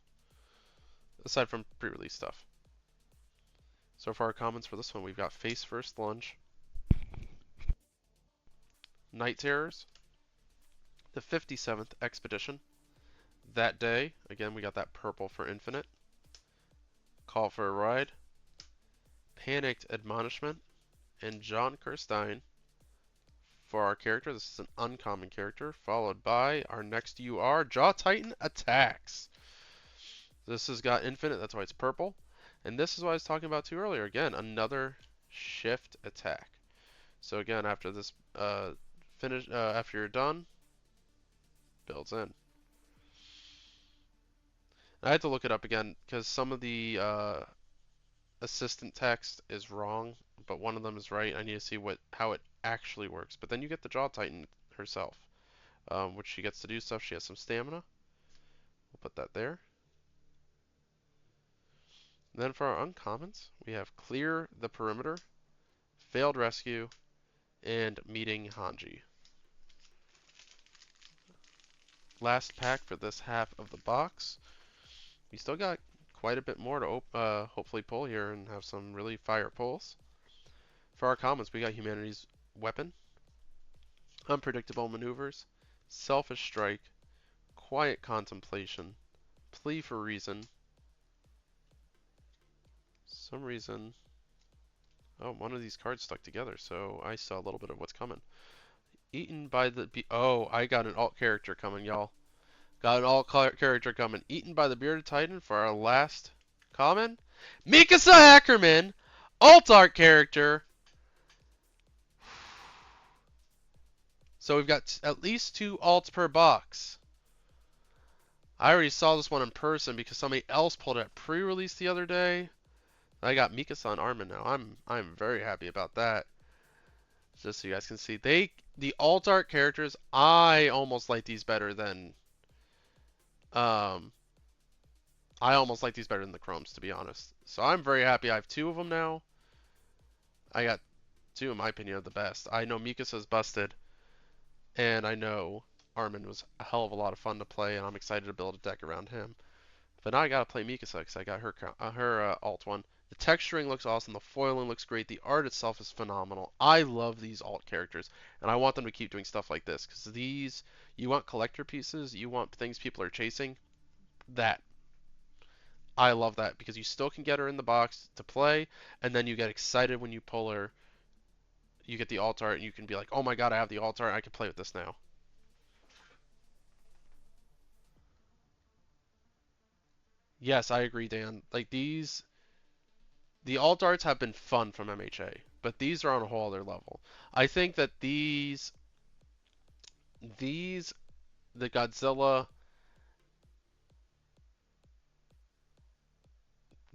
aside from pre-release stuff. So for our commons for this one, we've got Face First Lunge, Night Terrors, the 57th Expedition, That Day, again we got that purple for Infinite, Call for a Ride, Panicked Admonishment, and John Kirstein for our character. This is an uncommon character, followed by our next UR, Jaw Titan Attacks. This has got Infinite, that's why it's purple. And this is what I was talking about too earlier. Again, another shift attack. So again, after this after you're done, builds in. I had to look it up again because some of the assistant text is wrong, but one of them is right. I need to see how it actually works. But then you get the Jaw Titan herself, which she gets to do stuff. She has some stamina. We'll put that there. And then for our uncommons, we have Clear the Perimeter, Failed Rescue, and Meeting Hanji. Last pack for this half of the box. We still got quite a bit more to hopefully pull here and have some really fire pulls. For our commons, we got Humanity's Weapon, Unpredictable Maneuvers, Selfish Strike, Quiet Contemplation, Plea for Reason. Some reason, oh, one of these cards stuck together, so I saw a little bit of what's coming. Eaten by the oh, I got an alt character coming, y'all. Got an alt character coming. Eaten by the Bearded Titan for our last common. Mikasa Ackerman, alt art character, So we've got at least 2 alts per box. I already saw this one in person because somebody else pulled it at pre-release the other day. I got Mikasa and Armin now. I'm very happy about that. Just so you guys can see, the alt art characters, I almost like these better than um I almost like these better than the Chromes, to be honest. So I'm very happy. I have 2 of them now. I got 2, in my opinion, of the best. I know Mikasa's busted, and I know Armin was a hell of a lot of fun to play, and I'm excited to build a deck around him. But now I gotta play Mikasa because I got her alt one. The texturing looks awesome. The foiling looks great. The art itself is phenomenal. I love these alt characters, and I want them to keep doing stuff like this because these, you want collector pieces, you want things people are chasing. That I love that because you still can get her in the box to play, and then you get excited when you pull her. You get the alt art, and you can be like, "Oh my god, I have the alt art! I can play with this now." Yes, I agree, Dan. Like these, the alt arts have been fun from MHA, but these are on a whole other level. I think that these, the Godzilla.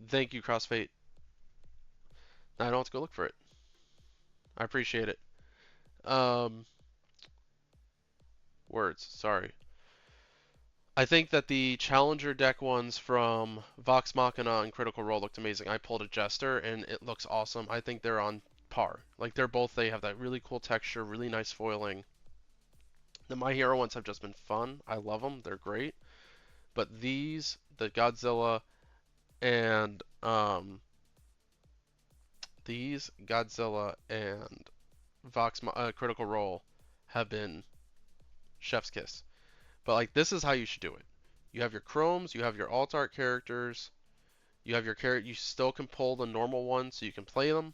Thank you, Crossfade. I don't have to go look for it. I appreciate it. Um, words. Sorry. I think that the Challenger deck ones from Vox Machina and Critical Role looked amazing. I pulled a Jester and it looks awesome. I think they're on par. Like they have that really cool texture, really nice foiling. The My Hero ones have just been fun. I love them. They're great. But these, the Godzilla and Critical Role have been chef's kiss. But like this is how you should do it. You have your chromes, you have your alt art characters, you have your character. You still can pull the normal one so you can play them,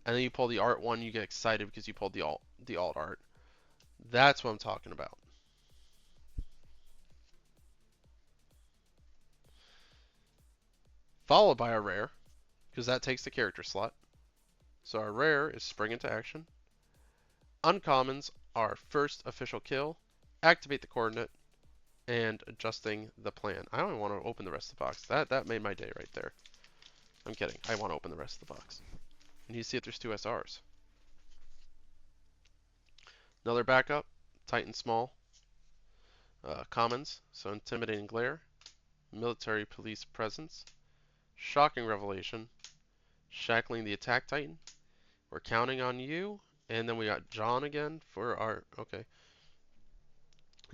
and then you pull the art one. You get excited because you pulled the alt art. That's what I'm talking about. Followed by a rare because that takes the character slot. So our rare is Spring into Action. Uncommons are First Official Kill, Activate the Coordinate, and Adjusting the Plan. I don't want to open the rest of the box. That made my day right there. I'm kidding. I want to open the rest of the box. And you see if there's 2 SRs. Another backup, Titan Small. Commons, so Intimidating Glare, Military Police Presence, Shocking Revelation, Shackling the Attack Titan, We're Counting on You, and then we got John again for our, okay,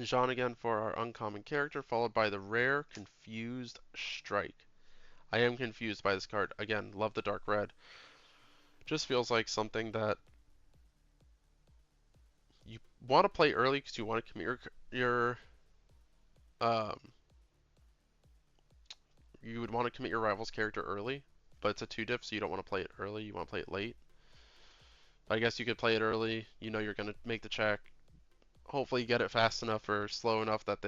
John again for our uncommon character, followed by the rare Confused Strike. I am confused by this card. Again, love the dark red. Just feels like something that you want to play early because you want to commit um, you would want to commit your rival's character early, but it's a 2 diff, so you don't want to play it early. You want to play it late. I guess you could play it early. You know you're going to make the check. Hopefully you get it fast enough or slow enough that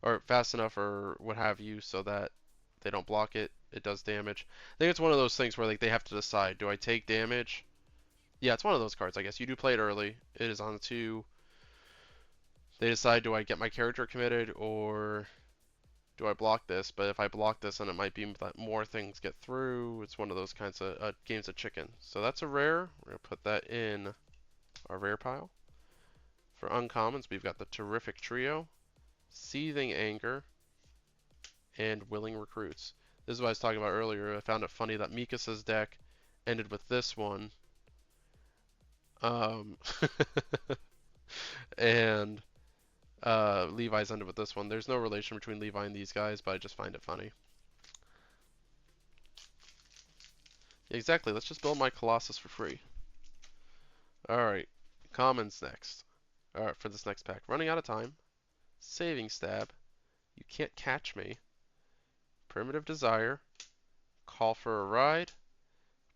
or fast enough or what have you, so that they don't block it. It does damage. I think it's one of those things where like they have to decide, do I take damage? Yeah, it's one of those cards. I guess you do play it early. It is on the 2. They decide, do I get my character committed or do I block this? But if I block this, then it might be that more things get through. It's one of those kinds of games of chicken. So that's a rare. We're going to put that in our rare pile. For uncommons, we've got the Terrific Trio, Seething Anger, and Willing Recruits. This is what I was talking about earlier. I found it funny that Mikasa's deck ended with this one. Um, and Levi's ended with this one. There's no relation between Levi and these guys, but I just find it funny. Exactly, let's just build my Colossus for free. Alright, commons next. Alright, for this next pack. Running out of time. Saving Stab. You Can't Catch Me. Primitive Desire. Call for a Ride.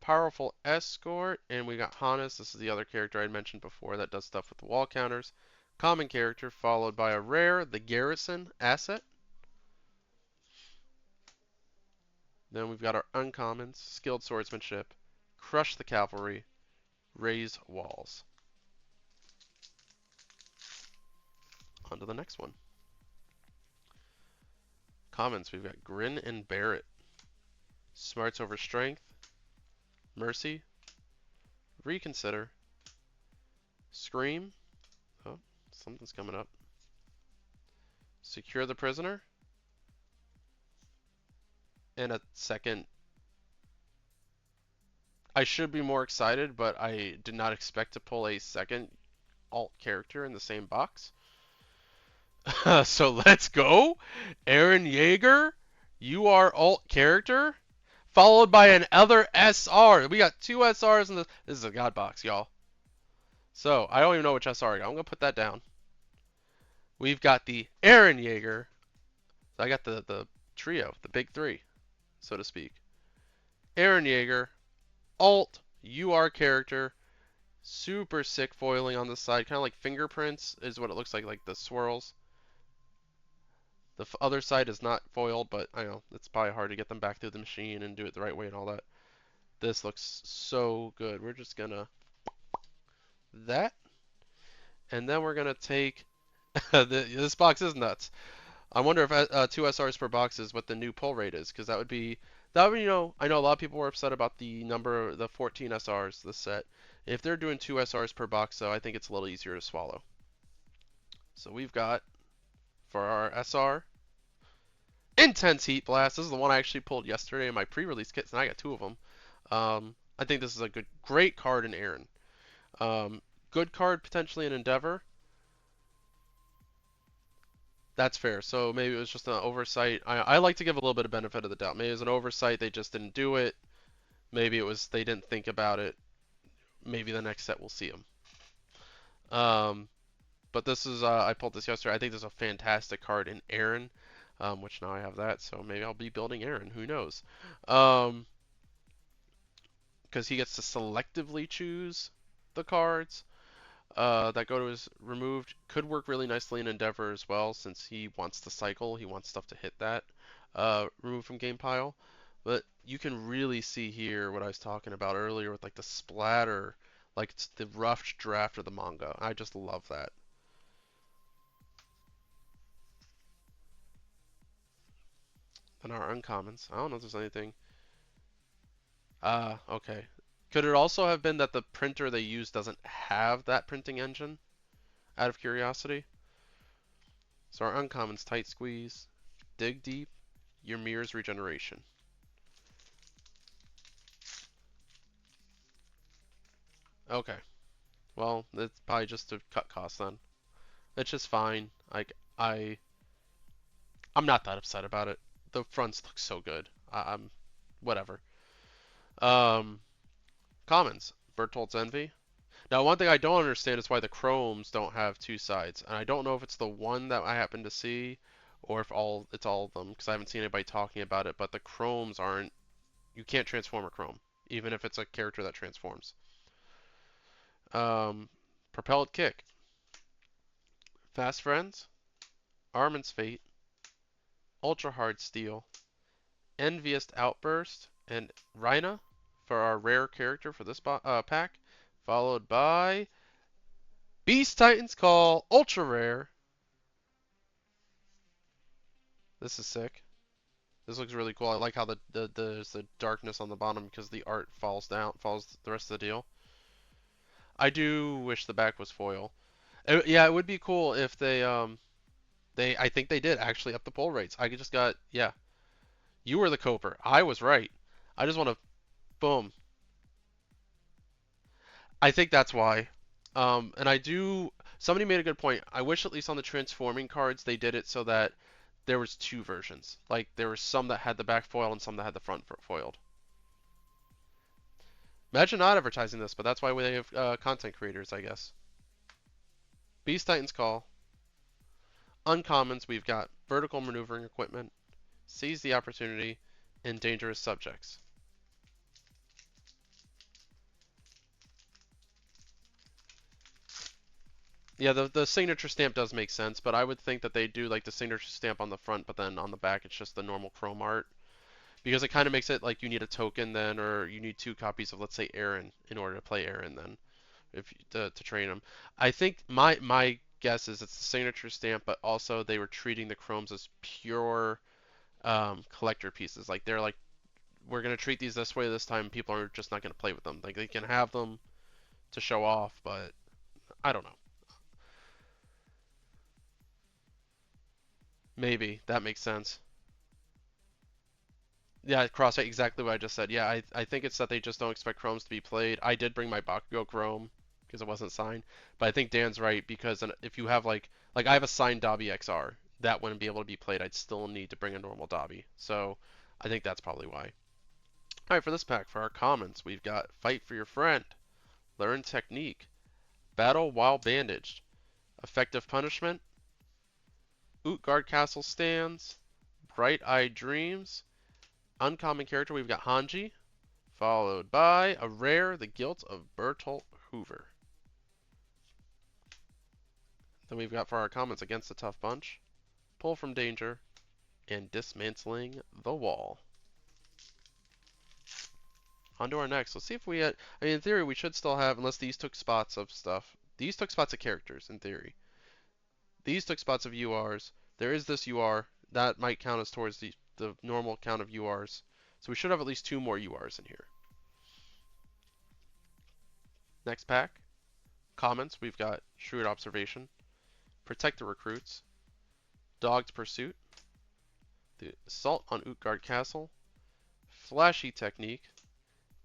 Powerful Escort. And we got Hannes. This is the other character I mentioned before that does stuff with the wall counters. Common character, followed by a rare, the Garrison asset. Then we've got our uncommons, Skilled Swordsmanship, Crush the Cavalry, Raise Walls. On to the next one. Commons, we've got Grin and Barrett. Smarts over Strength. Mercy. Reconsider. Scream. Oh, something's coming up. Secure the Prisoner. And a second. I should be more excited, but I did not expect to pull a second alt character in the same box. So let's go. Eren Yeager, you are alt character, followed by another SR. We got two SRs in this. This is a god box, y'all. So I don't even know which SR I got. I'm gonna put that down. We've got the Eren Yeager. I got the trio, the big three, so to speak. Eren Yeager, alt UR character, super sick foiling on the side, kind of like fingerprints is what it looks like the swirls. The other side is not foiled, but I know it's probably hard to get them back through the machine and do it the right way and all that. This looks so good. We're just gonna that, and then we're gonna take this box is nuts. I wonder if two SRs per box is what the new pull rate is, because that would I know a lot of people were upset about the number, the 14 SRs this set. If they're doing two SRs per box, though, I think it's a little easier to swallow. So we've got for our SR. Intense Heat Blast. This is the one I actually pulled yesterday in my pre-release kits, and I got two of them. I think this is a great card in Eren. Good card potentially in Endeavor. That's fair. So maybe it was just an oversight. I like to give a little bit of benefit of the doubt. Maybe it was an oversight. They just didn't do it. Maybe it was they didn't think about it. Maybe the next set we'll see them. But this is I pulled this yesterday. I think this is a fantastic card in Eren. Which now I have that, so maybe I'll be building Eren. Who knows? Because he gets to selectively choose the cards that go to his removed. Could work really nicely in Endeavor as well, since he wants to cycle. He wants stuff to hit that removed from game pile. But you can really see here what I was talking about earlier with like the splatter, like it's the rough draft of the manga. I just love that. Then our uncommons. I don't know if there's anything. Ah, okay. Could it also have been that the printer they use doesn't have that printing engine? Out of curiosity. So our uncommons: Tight Squeeze, Dig Deep, Ymir's Regeneration. Okay. Well, it's probably just to cut costs then. It's just fine. I'm not that upset about it. The fronts look so good. I'm whatever. Um, Commons: Bertolt's Envy. Now, one thing I don't understand is why the chromes don't have two sides, and I don't know if it's the one that I happen to see, or if it's all of them, because I haven't seen anybody talking about it. But the chromes aren't. You can't transform a chrome, even if it's a character that transforms. Propelled Kick, Fast Friends, Armin's Fate, Ultra Hard Steel, Envious Outburst, and Rhina for our rare character for this pack, followed by Beast Titan's Call, ultra rare. This is sick. This looks really cool. I like how there's the darkness on the bottom because the art falls the rest of the deal. I do wish the back was foil. Yeah, it would be cool if I think they did actually up the pull rates. I just got, yeah, you were the coper. I was right. I just want to, boom. I think that's why. And somebody made a good point. I wish at least on the transforming cards they did it so that there was two versions. Like there were some that had the back foil and some that had the front foiled. Imagine not advertising this, but that's why we have content creators, I guess. Beast Titan's Call. Uncommons, we've got Vertical Maneuvering Equipment, Seize the Opportunity, and Dangerous Subjects. Yeah, the signature stamp does make sense, but I would think that they do like the signature stamp on the front, but then on the back it's just the normal chrome art. Because it kind of makes it like you need a token then, or you need two copies of, let's say, Eren in order to play Eren then, if to train him. I think my guess is it's the signature stamp, but also they were treating the chromes as pure collector pieces. Like they're like, we're gonna treat these this way this time. People are just not gonna play with them. Like they can have them to show off, but I don't know. Maybe that makes sense. Yeah, crossfade, exactly what I just said. Yeah, I think it's that they just don't expect chromes to be played. I did bring my Bakugo chrome because it wasn't signed, but I think Dan's right because if you have like I have a signed Dabi XR, that wouldn't be able to be played. I'd still need to bring a normal Dabi. So I think that's probably why. All right, for this pack, for our commons, we've got Fight for Your Friend, Learn Technique, Battle While Bandaged, Effective Punishment, Utgard Castle Stands, Bright Eyed Dreams. Uncommon character, we've got Hanji, followed by a rare, The Guilt of Bertolt Hoover. Then we've got for our comments Against the Tough Bunch, Pull from Danger, and Dismantling the Wall. On to our next. Let's see if we had, I mean, in theory, we should still have, unless these took spots of stuff. These took spots of characters, in theory. These took spots of URs. There is this UR. That might count as towards the normal count of URs. So we should have at least 2 more URs in here. Next pack. Comments, we've got Shrewd Observation, Protect the Recruits, Dog's Pursuit, the Assault on Utgard Castle, Flashy Technique,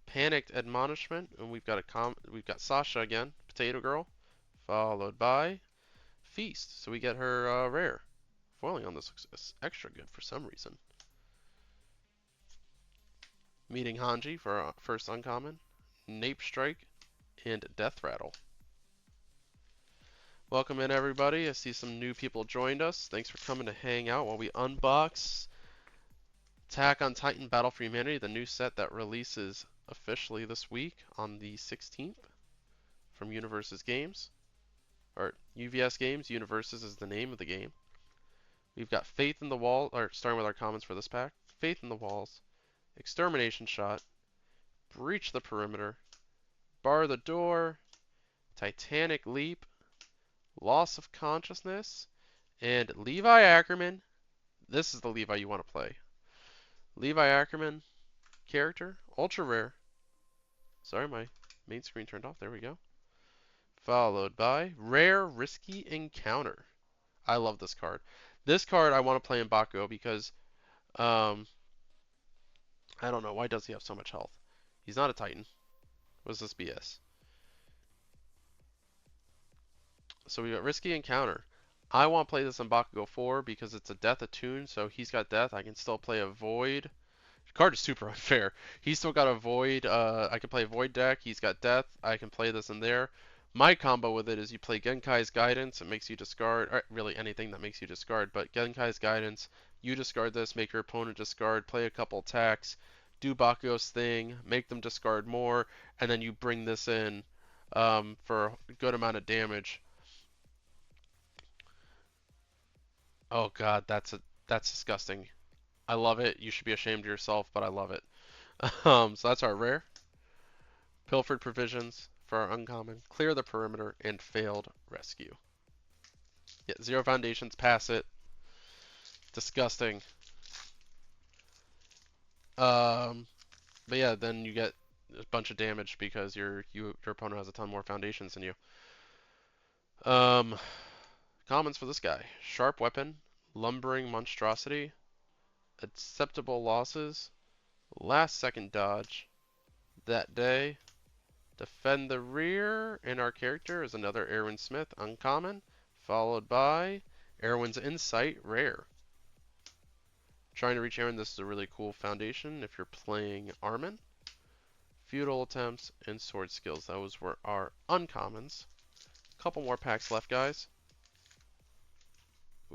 Panicked Admonishment, and we've got Sasha again, Potato Girl, followed by Feast. So we get her rare. Foiling on this looks extra good for some reason. Meeting Hanji for our first uncommon, Nape Strike, and Death Rattle. Welcome in, everybody. I see some new people joined us. Thanks for coming to hang out while we unbox Attack on Titan Battle for Humanity, the new set that releases officially this week on the 16th from Universus Games. Or UVS Games. Universus is the name of the game. We've got Faith in the Wall, or starting with our comments for this pack. Faith in the Walls, Extermination Shot, Breach the Perimeter, Bar the Door, Titanic Leap, Loss of Consciousness, and Levi Ackerman. This is the Levi you want to play. Levi Ackerman character, ultra rare. Sorry, my main screen turned off. There we go. Followed by Rare Risky Encounter. I love this card. This card I want to play in Bakugo because I don't know, why does he have so much health? He's not a Titan. What's this BS? So we got Risky Encounter. I want to play this in Bakugo 4 because it's a death attune, so he's got death. I can still play a Void. The card is super unfair. He's still got a Void. I can play a Void deck. He's got death. I can play this in there. My combo with it is you play Genkai's Guidance. It makes you discard, or really anything that makes you discard, but Genkai's Guidance, you discard this, make your opponent discard, play a couple attacks, do Bakugo's thing, make them discard more, and then you bring this in for a good amount of damage. Oh god, that's disgusting. I love it. You should be ashamed of yourself, but I love it. So that's our rare. Pilfered Provisions for our uncommon. Clear the Perimeter and Failed Rescue. Yeah, 0 foundations, pass it. Disgusting. But yeah, then you get a bunch of damage because your opponent has a ton more foundations than you. Commons for this guy. Sharp Weapon, Lumbering Monstrosity, Acceptable Losses, Last Second Dodge, That Day, Defend the Rear, and our character is another Erwin Smith, uncommon, followed by Erwin's Insight, rare. Trying to reach Erwin, this is a really cool foundation if you're playing Armin. Feudal Attempts and Sword Skills, those were our uncommons. Couple more packs left, guys.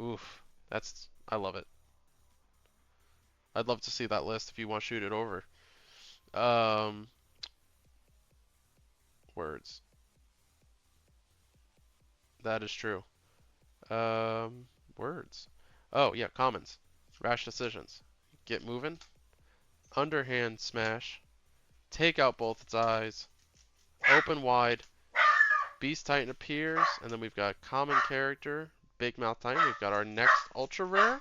Oof, I love it. I'd love to see that list if you want to shoot it over. Words. That is true. Words. Oh, yeah, commons. Rash decisions. Get moving. Underhand smash. Take out both its eyes. Open wide. Beast Titan appears, and then we've got common character, Big Mouth Titan. We've got our next ultra rare,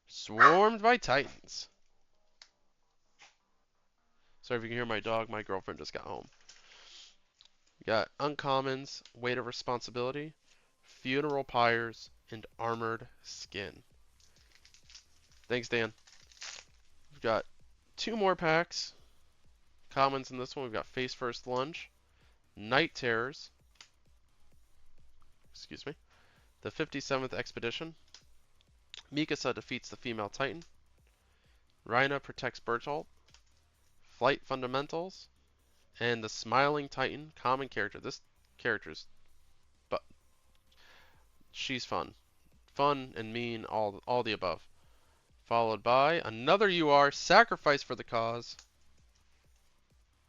Swarmed by Titans. Sorry if you can hear my dog, my girlfriend just got home. We got uncommons, Weight of Responsibility, Funeral Pyres, and Armored Skin. Thanks, Dan. We've got 2 more packs. Commons in this one, we've got Face First Lunge, Night Terrors, excuse me, the 57th Expedition, Mikasa defeats the female Titan, Rhina protects Bertolt, Flight Fundamentals, and the Smiling Titan, common character. This character's, but she's fun. Fun and mean, all the above. Followed by another UR, Sacrifice for the Cause.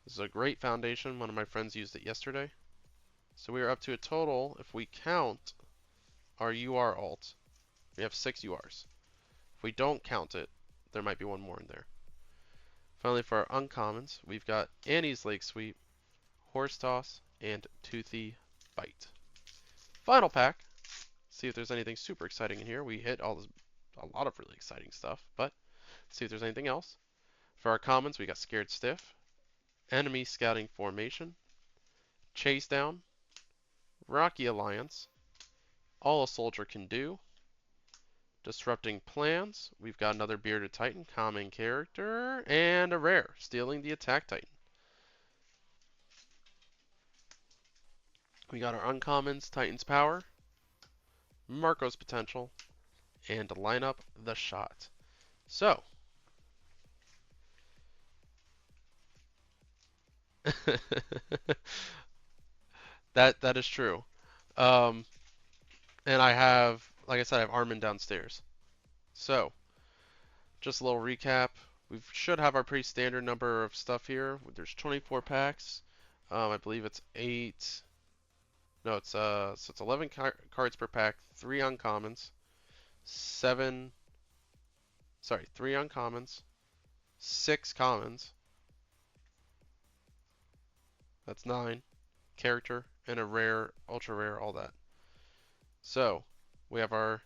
This is a great foundation. One of my friends used it yesterday. So we are up to a total, if we count our UR alt, we have 6 URs. If we don't count it, there might be one more in there. Finally, for our uncommons, we've got Annie's Lake Sweep, Horse Toss, and Toothy Bite. Final pack. See if there's anything super exciting in here. We hit a lot of really exciting stuff, but see if there's anything else. For our commons, we got Scared Stiff, Enemy Scouting Formation, Chase Down, Rocky Alliance, All a Soldier Can Do, Disrupting Plans. We've got another Bearded Titan, common character, and a rare, Stealing the Attack Titan. We got our uncommons, Titan's Power, Marco's Potential, and line up the shot. So, that is true. Um, and I have, like I said, I have Armin downstairs. So, just a little recap. We should have our pretty standard number of stuff here. There's 24 packs. I believe it's 8. No, so it's 11 cards per pack, 3 uncommons, 3 uncommons, 6 commons. That's 9. Character and a rare, ultra rare, all that. So, we have our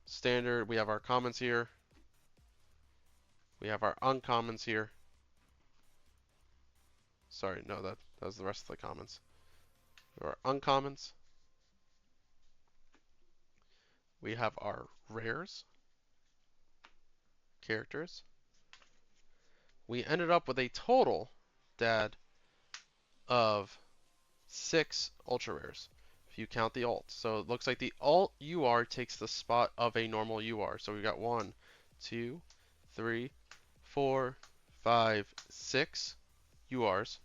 standard, we have our commons here. We have our uncommons here. Sorry, no, that was the rest of the commons. Our uncommons. We have our rares, characters. We ended up with a total, Dad, of 6 ultra rares, if you count the alt. So it looks like the alt UR takes the spot of a normal UR. So we've got 1, 2, 3, 4, 5, 6 URs,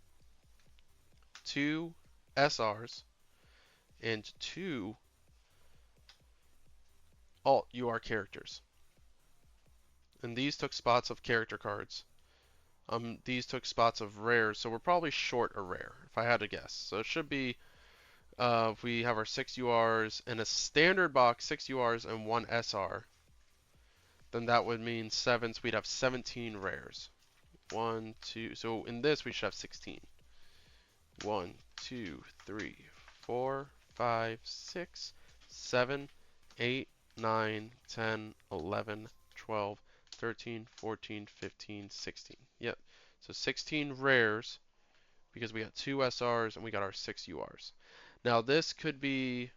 2 SRs, and 2 alt UR characters. And these took spots of character cards. These took spots of rares, so we're probably short a rare, if I had to guess. So it should be, if we have our 6 URs and a standard box, 6 URs and 1 SR, then that would mean 7, so we'd have 17 rares. 1, 2, so in this we should have 16. 1, 2, 3, 4, 5, 6, 7, 8, 9, 10, 11, 12, 13, 14, 15, 16. Yep. So 16 rares because we got 2 SRs and we got our 6 URs. Now this could be,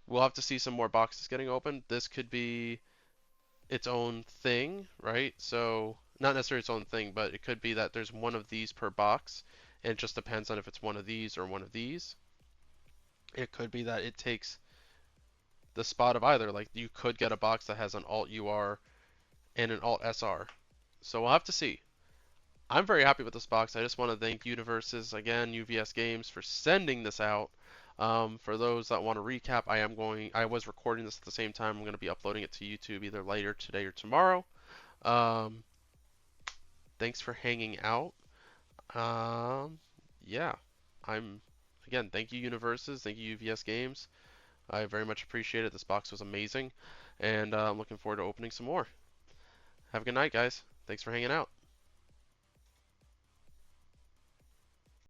we'll have to see some more boxes getting opened. This could be its own thing, right? So not necessarily its own thing, but it could be that there's one of these per box, and it just depends on if it's one of these or one of these. It could be that it takes the spot of either. Like you could get a box that has an alt UR and an alt SR. So we'll have to see. I'm very happy with this box. I just want to thank Universus, again, UVS Games, for sending this out. For those that want to recap, I was recording this at the same time. I'm going to be uploading it to YouTube either later today or tomorrow. Thanks for hanging out. Yeah, again, thank you Universus, thank you UVS Games. I very much appreciate it. This box was amazing, and I'm looking forward to opening some more. Have a good night, guys. Thanks for hanging out.